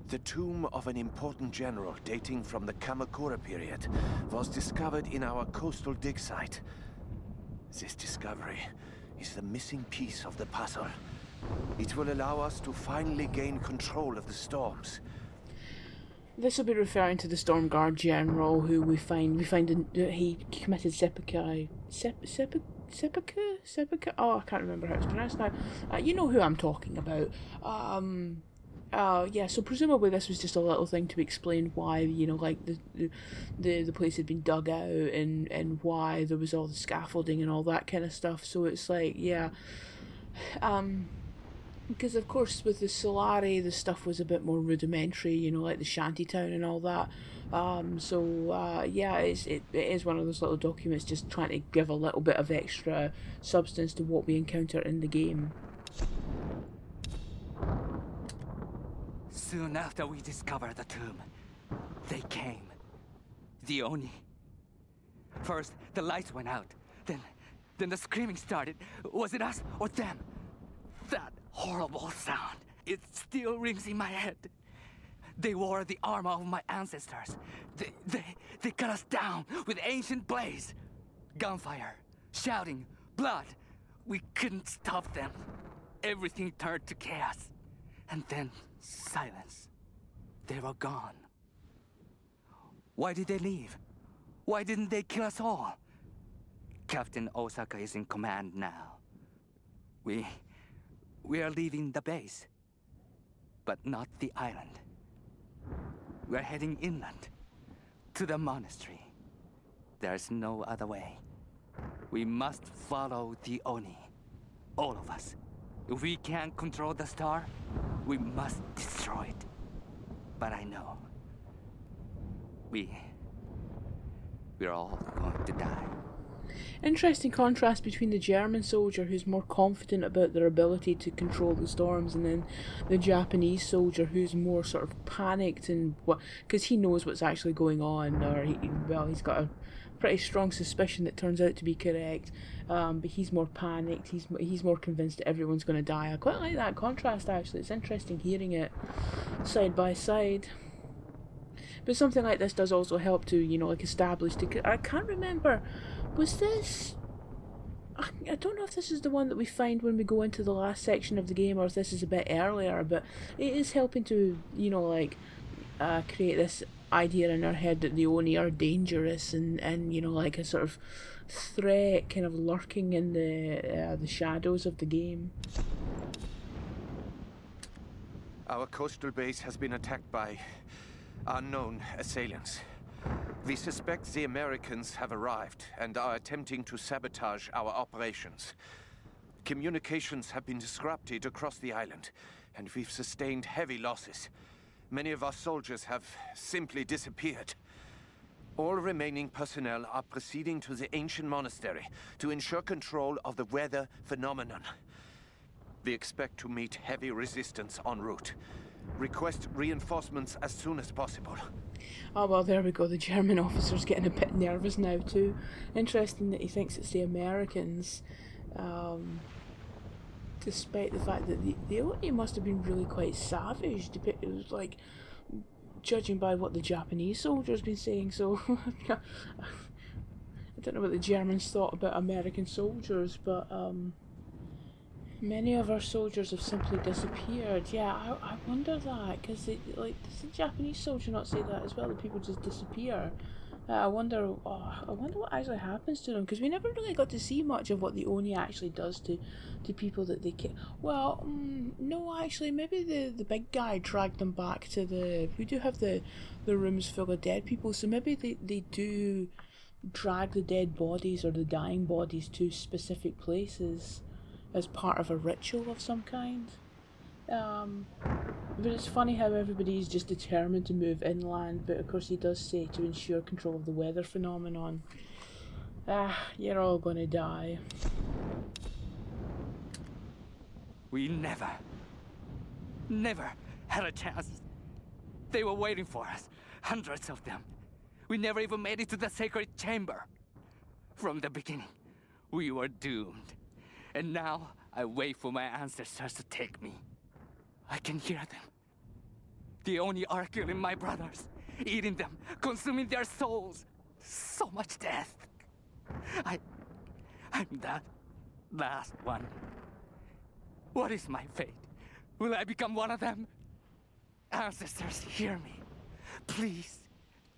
The tomb of an important general dating from the Kamakura period was discovered in our coastal dig site. This discovery is the missing piece of the puzzle. It will allow us to finally gain control of the storms. This will be referring to the Storm Guard General, who we find he committed seppuku. Oh, I can't remember how it's pronounced now. You know who I'm talking about. Yeah. So presumably this was just a little thing to explain why, the place had been dug out and why there was all the scaffolding and all that kind of stuff. So it's like, yeah. Because of course with the Solarii the stuff was a bit more rudimentary, like the shantytown and all that. Yeah, it is one of those little documents just trying to give a little bit of extra substance to what we encounter in the game. Soon after we discovered the tomb, they came. The Oni. First, the lights went out. Then the screaming started. Was it us or them? That horrible sound. It still rings in my head. They wore the armor of my ancestors. They cut us down with ancient blades. Gunfire, shouting, blood. We couldn't stop them. Everything turned to chaos. And then silence. They were gone. Why did they leave? Why didn't they kill us all? Captain Osaka is in command now. We are leaving the base, but not the island. We're heading inland, to the monastery. There's no other way. We must follow the Oni. All of us. If we can't control the star, we must destroy it. But I know. We're all going to die. Interesting contrast between the German soldier who's more confident about their ability to control the storms, and then the Japanese soldier who's more sort of panicked and because he knows what's actually going on, or he's got a pretty strong suspicion that turns out to be correct, but he's more panicked. He's more convinced that everyone's going to die. I quite like that contrast actually. It's interesting hearing it side by side. But something like this does also help to, like establish. I can't remember. Was this... I don't know if this is the one that we find when we go into the last section of the game, or if this is a bit earlier, but it is helping to, create this idea in our head that the Oni are dangerous and like a sort of threat kind of lurking in the shadows of the game. Our coastal base has been attacked by unknown assailants. We suspect the Americans have arrived and are attempting to sabotage our operations. Communications have been disrupted across the island, and we've sustained heavy losses. Many of our soldiers have simply disappeared. All remaining personnel are proceeding to the ancient monastery to ensure control of the weather phenomenon. We expect to meet heavy resistance en route. Request reinforcements as soon as possible. Oh well, there we go. The German officer's getting a bit nervous now too. Interesting that he thinks it's the Americans, despite the fact that the Oni must have been really quite savage. It was like, judging by what the Japanese soldier's been saying. So I don't know what the Germans thought about American soldiers, but many of our soldiers have simply disappeared. Yeah, I wonder that, because does the Japanese soldier not say that as well, that people just disappear? I wonder what actually happens to them, because we never really got to see much of what the Oni actually does to people that they kill. Well, no, actually, maybe the big guy dragged them back to we do have the rooms full of dead people, so maybe they do drag the dead bodies or the dying bodies to specific places as part of a ritual of some kind. But it's funny how everybody's just determined to move inland, but of course he does say to ensure control of the weather phenomenon. You're all gonna die. We never had a chance. They were waiting for us, hundreds of them. We never even made it to the sacred chamber. From the beginning, we were doomed. And now, I wait for my ancestors to take me. I can hear them. The Oni are killing my brothers, eating them, consuming their souls. So much death. I'm that last one. What is my fate? Will I become one of them? Ancestors, hear me. Please,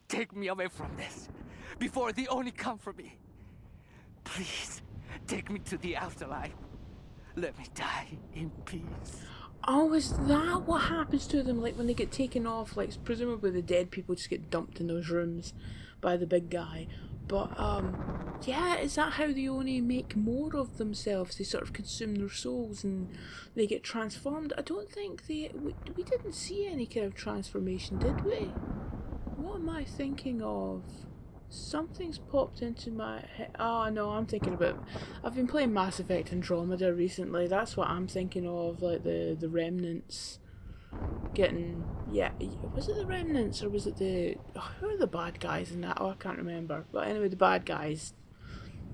take me away from this, before the Oni come for me. Please. Take me to the afterlife. Let me die in peace. Oh, is that what happens to them? Like when they get taken off, like presumably the dead people just get dumped in those rooms by the big guy. But yeah, is that how the Oni make more of themselves? They sort of consume their souls and they get transformed. I don't think we didn't see any kind of transformation, did we? What am I thinking of? Something's popped into my head. Oh no, I'm thinking about... I've been playing Mass Effect Andromeda recently. That's what I'm thinking of, like the remnants getting, yeah, was it the remnants or was it who are the bad guys in that? Oh, I can't remember. But anyway, the bad guys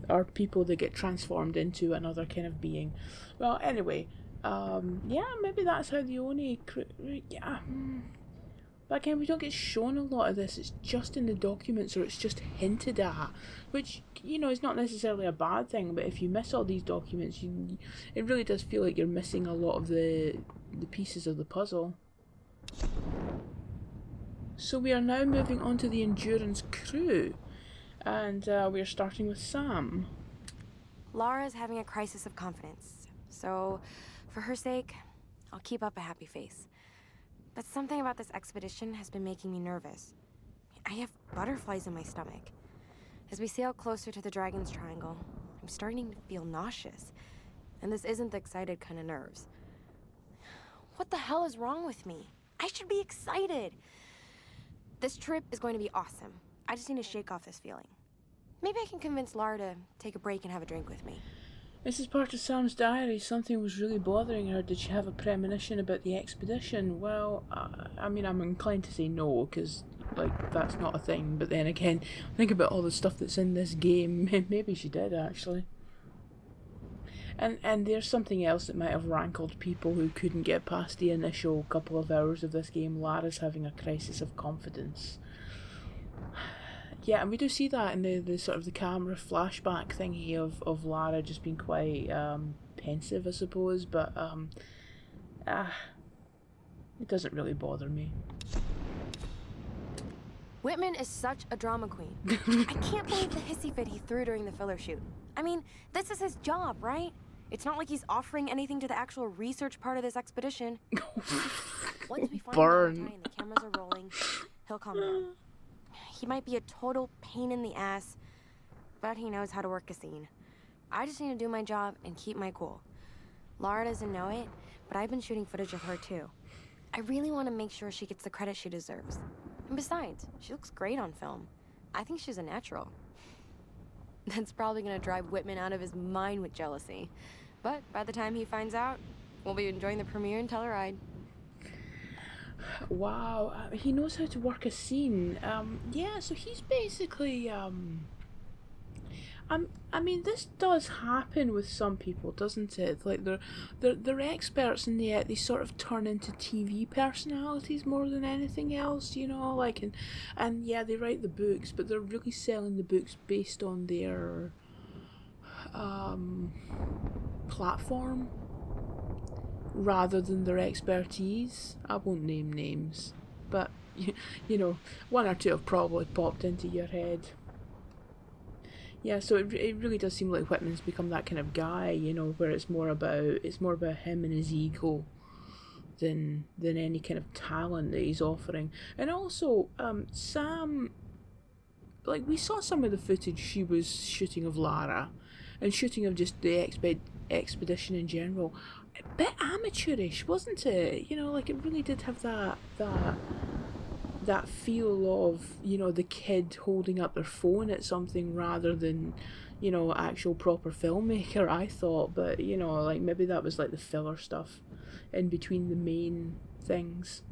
are people that get transformed into another kind of being. Well, anyway, yeah, maybe that's how the Oni, yeah. But again, we don't get shown a lot of this. It's just in the documents, or it's just hinted at, which, you know, is not necessarily a bad thing. But if you miss all these documents, it really does feel like you're missing a lot of the pieces of the puzzle. So we are now moving on to the Endurance crew, and we are starting with Sam. Lara is having a crisis of confidence, so for her sake, I'll keep up a happy face. But something about this expedition has been making me nervous. I have butterflies in my stomach. As we sail closer to the Dragon's Triangle, I'm starting to feel nauseous. And this isn't the excited kind of nerves. What the hell is wrong with me? I should be excited. This trip is going to be awesome. I just need to shake off this feeling. Maybe I can convince Lara to take a break and have a drink with me. This is part of Sam's diary. Something was really bothering her. Did she have a premonition about the expedition? Well, I mean, I'm inclined to say no, because, like, that's not a thing. But then again, think about all the stuff that's in this game. Maybe she did, actually. And there's something else that might have rankled people who couldn't get past the initial couple of hours of this game. Lara's having a crisis of confidence. Yeah, and we do see that in the sort of the camera flashback thingy of Lara just being quite pensive, I suppose, but it doesn't really bother me. Whitman is such a drama queen. I can't believe the hissy fit he threw during the filler shoot. I mean, this is his job, right? It's not like he's offering anything to the actual research part of this expedition. Once we find Valentine and the cameras are rolling, he'll calm down. He might be a total pain in the ass, but he knows how to work a scene. I just need to do my job and keep my cool. Lara doesn't know it, but I've been shooting footage of her too. I really want to make sure she gets the credit she deserves. And besides, she looks great on film. I think she's a natural. That's probably going to drive Whitman out of his mind with jealousy. But by the time he finds out, we'll be enjoying the premiere in Telluride. Wow, he knows how to work a scene. Yeah, so he's basically, I mean, this does happen with some people, doesn't it? Like, they're experts and yet they sort of turn into TV personalities more than anything else, you know? Like, and yeah, they write the books, but they're really selling the books based on their, platform, rather than their expertise. I won't name names, but you know, one or two have probably popped into your head. Yeah, so it really does seem like Whitman's become that kind of guy, you know, where it's more about him and his ego than any kind of talent that he's offering. And also, Sam, like, we saw some of the footage she was shooting of Lara, and shooting of just the expedition in general. A bit amateurish, wasn't it? You know, like, it really did have that feel of, you know, the kid holding up their phone at something rather than, you know, actual proper filmmaker, I thought. But, you know, like, maybe that was like the filler stuff in between the main things.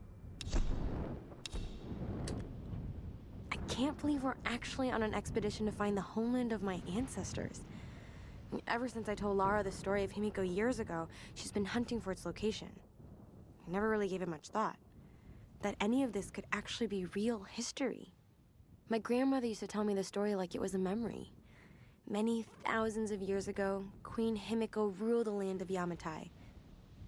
I can't believe we're actually on an expedition to find the homeland of my ancestors. Ever since I told Lara the story of Himiko years ago, she's been hunting for its location. I never really gave it much thought. That any of this could actually be real history. My grandmother used to tell me the story like it was a memory. Many thousands of years ago, Queen Himiko ruled the land of Yamatai.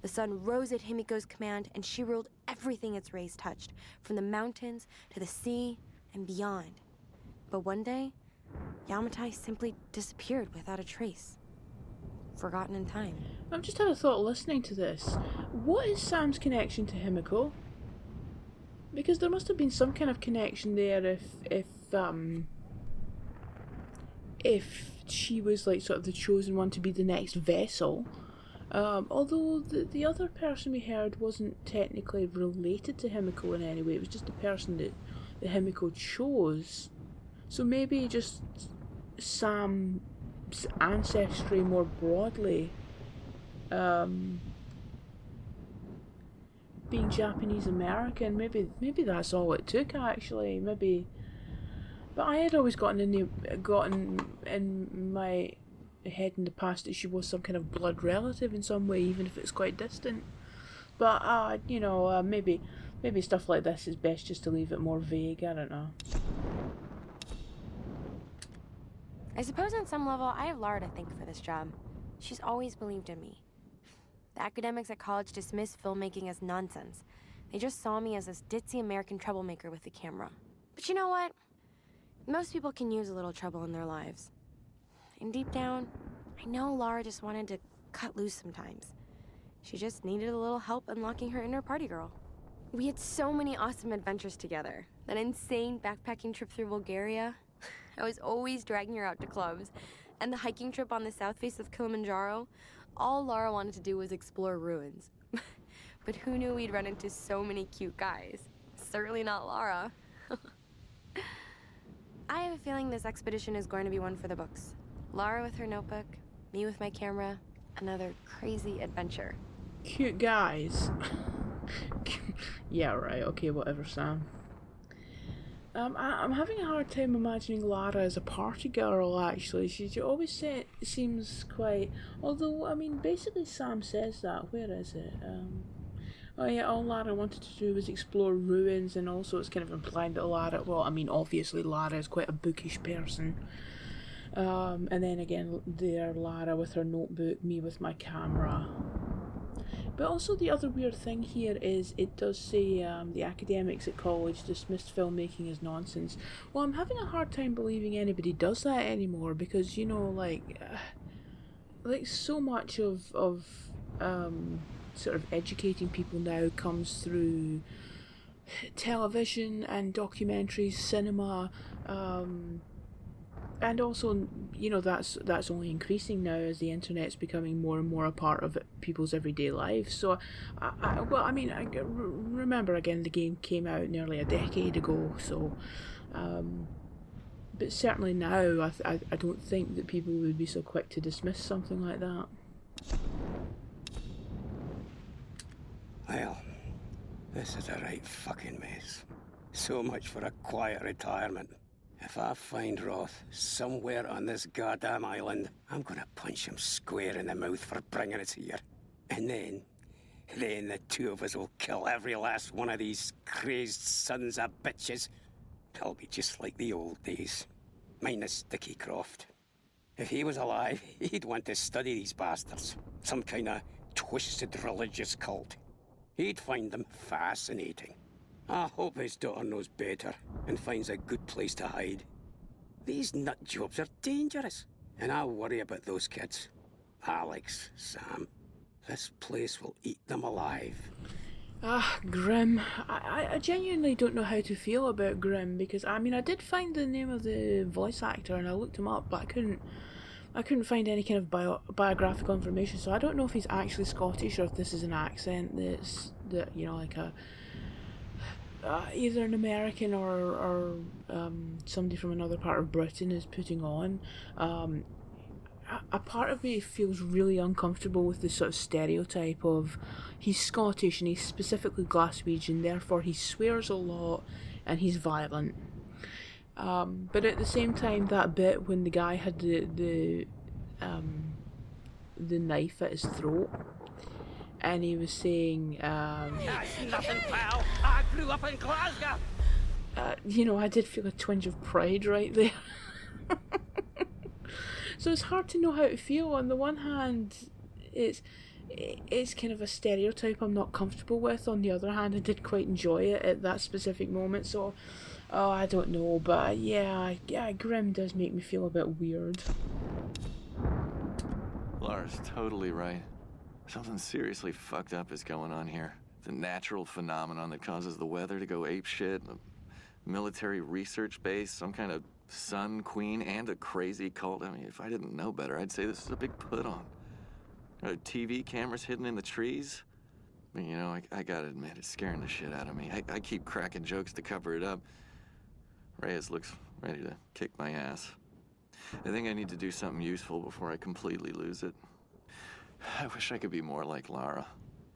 The sun rose at Himiko's command, and she ruled everything its rays touched, from the mountains to the sea and beyond. But one day, Yamatai simply disappeared without a trace. Forgotten in time. I've just had a thought listening to this. What is Sam's connection to Himiko? Because there must have been some kind of connection there if she was like sort of the chosen one to be the next vessel. Although the other person we heard wasn't technically related to Himiko in any way, it was just the person that Himiko chose. So maybe just Sam's ancestry more broadly being Japanese American. Maybe that's all it took actually. Maybe, but I had always gotten in my head in the past that she was some kind of blood relative in some way, even if it's quite distant. But maybe stuff like this is best just to leave it more vague. I don't know. I suppose on some level, I have Lara to thank for this job. She's always believed in me. The academics at college dismissed filmmaking as nonsense. They just saw me as this ditzy American troublemaker with the camera. But you know what? Most people can use a little trouble in their lives. And deep down, I know Lara just wanted to cut loose sometimes. She just needed a little help unlocking her inner party girl. We had so many awesome adventures together. That insane backpacking trip through Bulgaria. I was always dragging her out to clubs. And the hiking trip on the south face of Kilimanjaro. All Lara wanted to do was explore ruins. But who knew we'd run into so many cute guys? Certainly not Lara. I have a feeling this expedition is going to be one for the books. Lara with her notebook, me with my camera, another crazy adventure. Cute guys. Yeah, right, okay, whatever, Sam. I'm having a hard time imagining Lara as a party girl, actually. She always seems quite... Although, I mean, basically Sam says that. Where is it? Oh yeah, all Lara wanted to do was explore ruins, and also it's kind of implied that Lara... Well, I mean, obviously Lara is quite a bookish person. And then again, there, Lara with her notebook, me with my camera. But also the other weird thing here is it does say the academics at college dismissed filmmaking as nonsense. Well, I'm having a hard time believing anybody does that anymore because, you know, like so much of sort of educating people now comes through television and documentaries, cinema, and also, you know, that's only increasing now as the internet's becoming more and more a part of people's everyday lives. So, I remember again the game came out nearly a decade ago. So, but certainly now, I don't think that people would be so quick to dismiss something like that. Well, this is a right fucking mess. So much for a quiet retirement. If I find Roth somewhere on this goddamn island, I'm gonna punch him square in the mouth for bringing us here. And then the two of us will kill every last one of these crazed sons of bitches. It'll be just like the old days, minus Dickie Croft. If he was alive, he'd want to study these bastards. Some kind of twisted religious cult. He'd find them fascinating. I hope his daughter knows better and finds a good place to hide. These nut jobs are dangerous, and I worry about those kids. Alex, Sam, this place will eat them alive. Grim. I genuinely don't know how to feel about Grim because, I mean, I did find the name of the voice actor and I looked him up, but I couldn't find any kind of biographical information, so I don't know if he's actually Scottish or if this is an accent that you know, like a... either an American or somebody from another part of Britain is putting on. A part of me feels really uncomfortable with this sort of stereotype of he's Scottish and he's specifically Glaswegian, therefore he swears a lot and he's violent. But at the same time, that bit when the guy had the knife at his throat, and he was saying, That's nothing, pal. I grew up in Glasgow. You know, I did feel a twinge of pride right there. So it's hard to know how to feel. On the one hand, it's kind of a stereotype I'm not comfortable with. On the other hand, I did quite enjoy it at that specific moment. So, I don't know, but yeah, Grim does make me feel a bit weird. Lara's totally right. Something seriously fucked up is going on here. The natural phenomenon that causes the weather to go apeshit, a military research base, some kind of sun queen, and a crazy cult. I mean, if I didn't know better, I'd say this is a big put-on. TV cameras hidden in the trees. I mean, you know, I gotta admit, it's scaring the shit out of me. I keep cracking jokes to cover it up. Reyes looks ready to kick my ass. I think I need to do something useful before I completely lose it. I wish I could be more like Lara.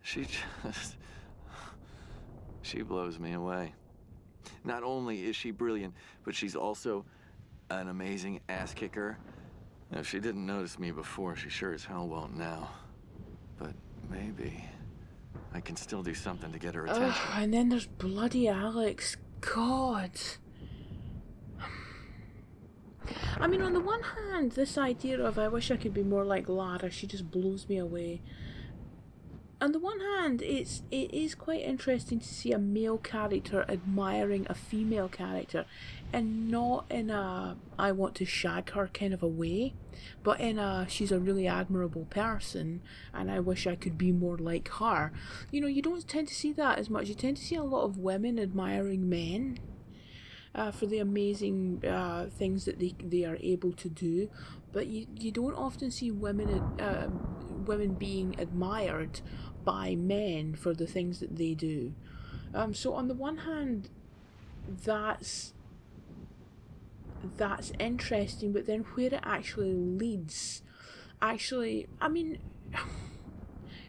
She just... She blows me away. Not only is she brilliant, but she's also an amazing ass kicker. If she didn't notice me before, she sure as hell won't now. But maybe I can still do something to get her attention. And then there's bloody Alex. God. I mean, on the one hand, this idea of I wish I could be more like Lara, she just blows me away. On the one hand, it is quite interesting to see a male character admiring a female character, and not in a I want to shag her kind of a way, but in a she's a really admirable person and I wish I could be more like her. You know, you don't tend to see that as much. You tend to see a lot of women admiring men for the amazing things that they are able to do, but you don't often see women being admired by men for the things that they do. So on the one hand, that's interesting, but then where it actually leads, I mean,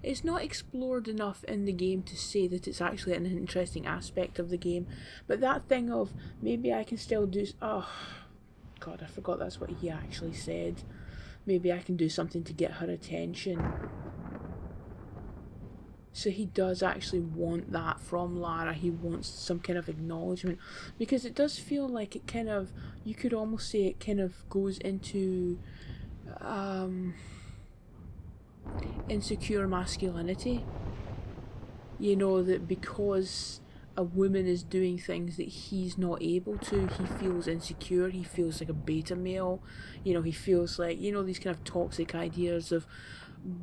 it's not explored enough in the game to say that it's actually an interesting aspect of the game. But that thing of maybe I can still do... Oh, God, I forgot that's what he actually said. Maybe I can do something to get her attention. So he does actually want that from Lara. He wants some kind of acknowledgement. Because it does feel like it kind of... You could almost say it kind of goes into... insecure masculinity. You know, that because a woman is doing things that he's not able to, he feels insecure, he feels like a beta male, you know, he feels like, you know, these kind of toxic ideas of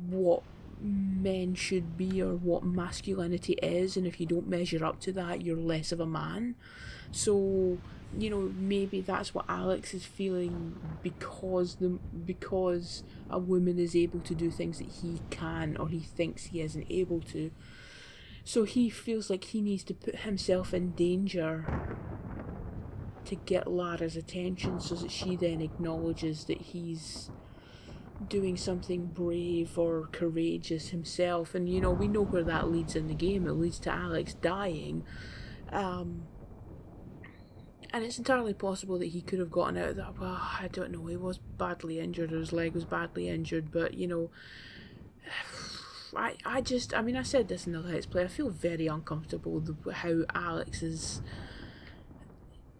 what men should be or what masculinity is, and if you don't measure up to that, you're less of a man. So, you know, maybe that's what Alex is feeling because a woman is able to do things that he can or he thinks he isn't able to. So he feels like he needs to put himself in danger to get Lara's attention so that she then acknowledges that he's doing something brave or courageous himself. And, you know, we know where that leads in the game. It leads to Alex dying. And it's entirely possible that he could have gotten out of that. Well, I don't know. He was badly injured, or his leg was badly injured. But, you know, I said this in the Let's Play. I feel very uncomfortable with how Alex is...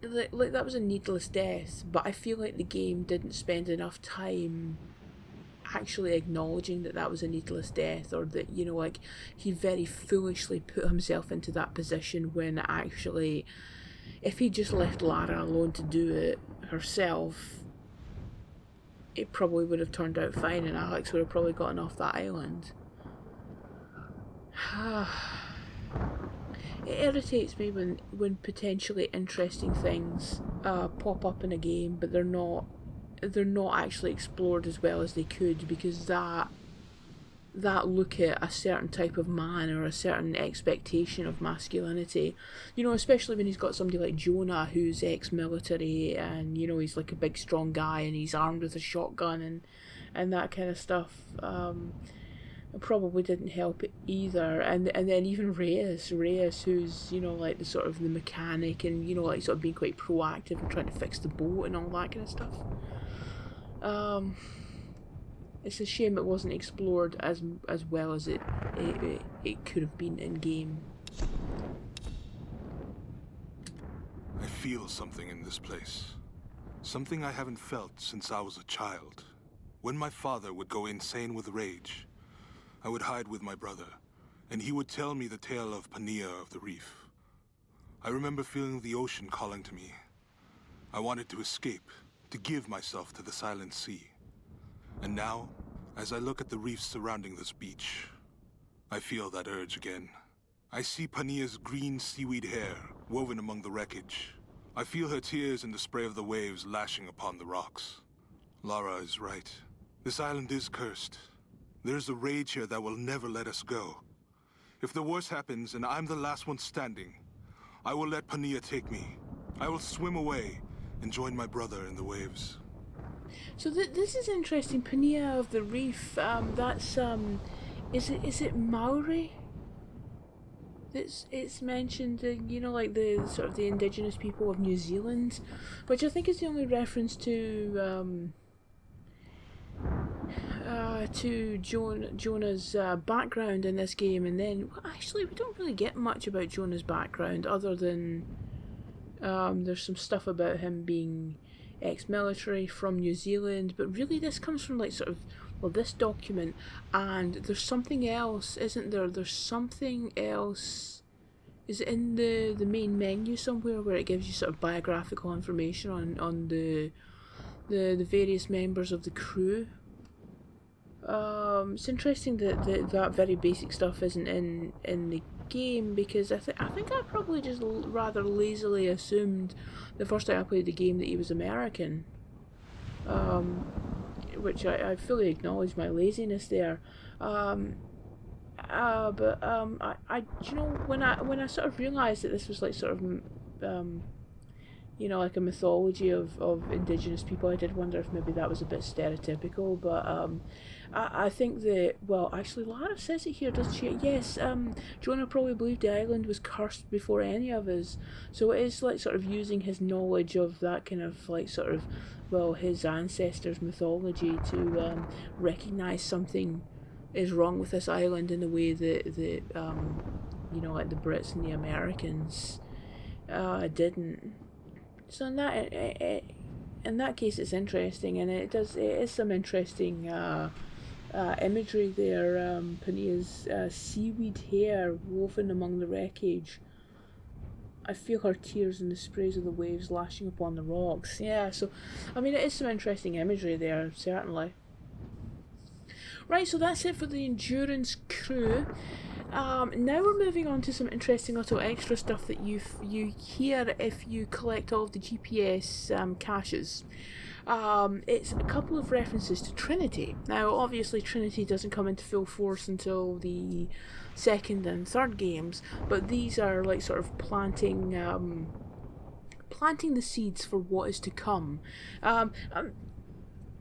Like, that was a needless death. But I feel like the game didn't spend enough time actually acknowledging that was a needless death, or that, you know, like, he very foolishly put himself into that position when actually... If he just left Lara alone to do it herself, it probably would have turned out fine and Alex would have probably gotten off that island. It irritates me when potentially interesting things pop up in a game, but they're not actually explored as well as they could, because that look at a certain type of man or a certain expectation of masculinity, you know, especially when he's got somebody like Jonah who's ex-military and, you know, he's like a big strong guy and he's armed with a shotgun and that kind of stuff, it probably didn't help it either. And then even Reyes who's, you know, like the sort of the mechanic and, you know, like sort of being quite proactive and trying to fix the boat and all that kind of stuff. It's a shame it wasn't explored as well as it could have been in game. I feel something in this place. Something I haven't felt since I was a child. When my father would go insane with rage, I would hide with my brother, and he would tell me the tale of Pania of the Reef. I remember feeling the ocean calling to me. I wanted to escape, to give myself to the silent sea. And now, as I look at the reefs surrounding this beach, I feel that urge again. I see Pania's green seaweed hair woven among the wreckage. I feel her tears in the spray of the waves lashing upon the rocks. Lara is right. This island is cursed. There's a rage here that will never let us go. If the worst happens and I'm the last one standing, I will let Pania take me. I will swim away and join my brother in the waves. So this is interesting. Pania of the Reef. That's is it Maori? it's mentioned, you know, like the sort of the indigenous people of New Zealand, which I think is the only reference to Jonah's background in this game. And then, actually, we don't really get much about Jonah's background other than there's some stuff about him being ex-military from New Zealand, but really this comes from like sort of, well, this document, and there's something else, isn't there? There's something else. Is it in the main menu somewhere where it gives you sort of biographical information on the various members of the crew? It's interesting that very basic stuff isn't in the game, because I think I probably just rather lazily assumed the first time I played the game that he was American, which I fully acknowledge my laziness there. But you know, when I sort of realised that this was like sort of you know, like a mythology of indigenous people, I did wonder if maybe that was a bit stereotypical, but I think that, well, actually Lara says it here, doesn't she? Yes, Jonah probably believed the island was cursed before any of us, so it is like sort of using his knowledge of that kind of like sort of, well, his ancestors' mythology to recognise something is wrong with this island in the way that you know, like the Brits and the Americans didn't. So in that case, it's interesting, and it is some interesting imagery there. Pania's seaweed hair woven among the wreckage. I feel her tears in the sprays of the waves lashing upon the rocks. Yeah, so I mean, it is some interesting imagery there, certainly. Right, so that's it for the Endurance crew. Now we're moving on to some interesting little extra stuff that you hear if you collect all of the GPS caches. It's a couple of references to Trinity. Now, obviously, Trinity doesn't come into full force until the second and third games, but these are like sort of planting the seeds for what is to come.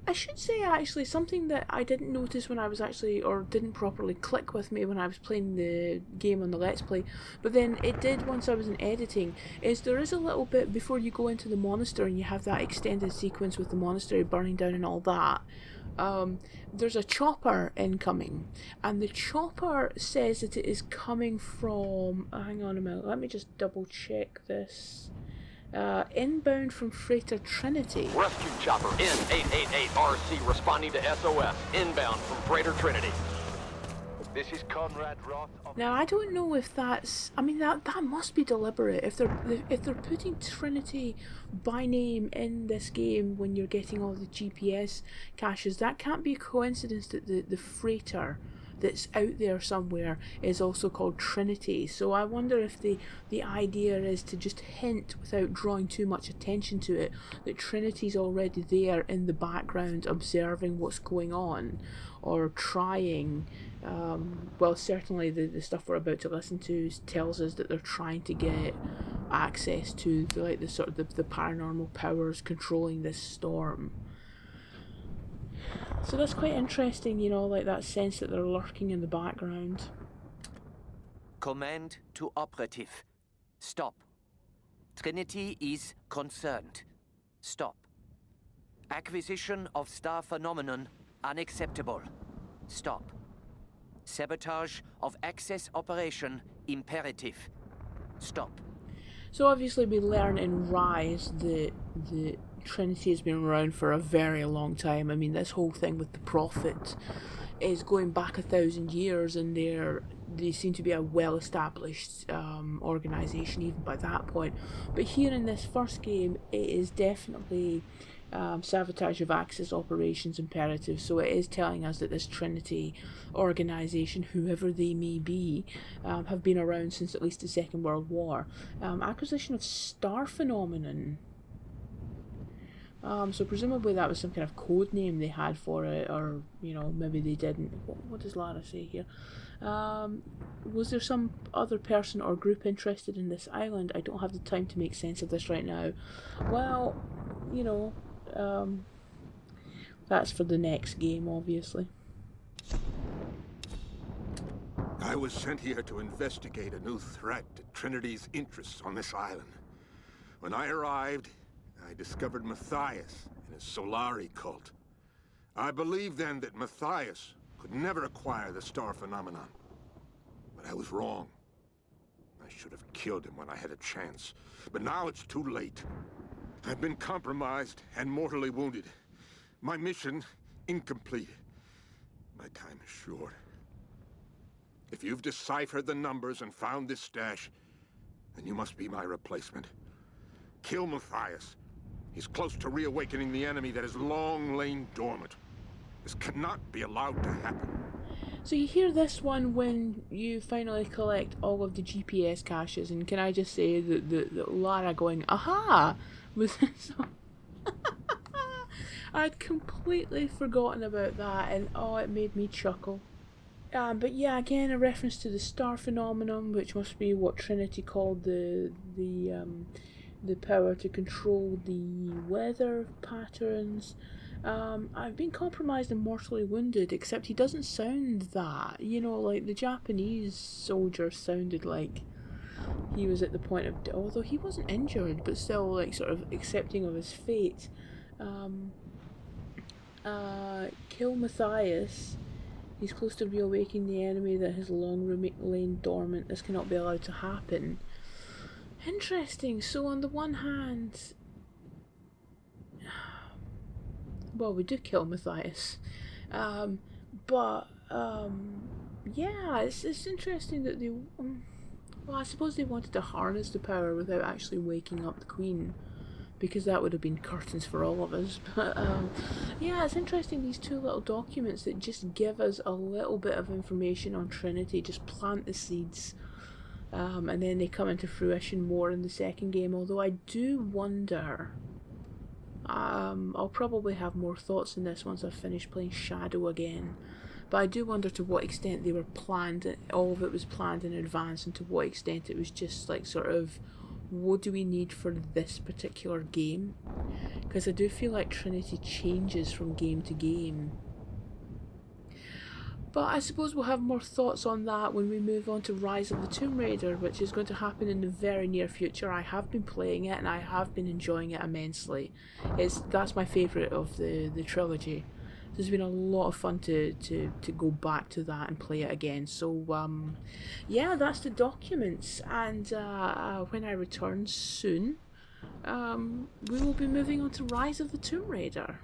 I should say, actually, something that I didn't notice when I was actually, or didn't properly click with me when I was playing the game on the Let's Play, but then it did once I was in editing, is there is a little bit before you go into the monastery and you have that extended sequence with the monastery burning down and all that. There's a chopper incoming, and the chopper says that it is coming from, hang on a minute, let me just double check this. Inbound from Freighter Trinity. Rescue chopper N888RC responding to SOS. Inbound from Freighter Trinity. This is Conrad Roth. Now I don't know if that's, I mean that must be deliberate. If they're putting Trinity by name in this game when you're getting all the GPS caches, that can't be a coincidence that the freighter that's out there somewhere is also called Trinity. So I wonder if the idea is to just hint, without drawing too much attention to it, that Trinity's already there in the background observing what's going on, or trying, well, certainly the stuff we're about to listen to tells us that they're trying to get access to the sort of the paranormal powers controlling this storm. So that's quite interesting, you know, like that sense that they're lurking in the background. Command to operative. Stop. Trinity is concerned. Stop. Acquisition of star phenomenon unacceptable. Stop. Sabotage of access operation imperative. Stop. So obviously we learn in Rise that Trinity has been around for a very long time. I mean, this whole thing with the Prophet is going back 1,000 years, and they seem to be a well-established organisation even by that point. But here in this first game, it is definitely sabotage of access operations imperative. So it is telling us that this Trinity organisation, whoever they may be, have been around since at least the Second World War. Acquisition of star phenomenon. So presumably that was some kind of code name they had for it, or, you know, maybe they didn't. What does Lara say here? Was there some other person or group interested in this island? I don't have the time to make sense of this right now. Well, you know, that's for the next game, obviously. I was sent here to investigate a new threat to Trinity's interests on this island. When I arrived, I discovered Matthias and his Solarii cult. I believed then that Matthias could never acquire the star phenomenon. But I was wrong. I should have killed him when I had a chance. But now it's too late. I've been compromised and mortally wounded. My mission, incomplete. My time is short. If you've deciphered the numbers and found this stash, then you must be my replacement. Kill Matthias. He's close to reawakening the enemy that has long lain dormant. This cannot be allowed to happen. So you hear this one when you finally collect all of the GPS caches, and can I just say that Lara going, aha, was so... I'd completely forgotten about that, and oh, it made me chuckle. But yeah, again, a reference to the star phenomenon, which must be what Trinity called the power to control the weather patterns. I've been compromised and mortally wounded, except he doesn't sound that. You know, like the Japanese soldier sounded like he was at the point of, although he wasn't injured, but still like sort of accepting of his fate. Kill Matthias. He's close to reawakening the enemy that has long lain dormant. This cannot be allowed to happen. Interesting. So on the one hand, well, we do kill Matthias, but yeah, it's interesting that they. Well, I suppose they wanted to harness the power without actually waking up the Queen, because that would have been curtains for all of us. But yeah, it's interesting, these two little documents that just give us a little bit of information on Trinity, just plant the seeds, and then they come into fruition more in the second game. Although I do wonder, I'll probably have more thoughts on this once I've finished playing Shadow again, but I do wonder to what extent they were planned, all of it was planned in advance, and to what extent it was just like sort of, what do we need for this particular game? Because I do feel like Trinity changes from game to game. But I suppose we'll have more thoughts on that when we move on to Rise of the Tomb Raider, which is going to happen in the very near future. I have been playing it and I have been enjoying it immensely. That's my favourite of the trilogy. There's been a lot of fun to go back to that and play it again. So yeah, that's the documents, and when I return soon, we will be moving on to Rise of the Tomb Raider.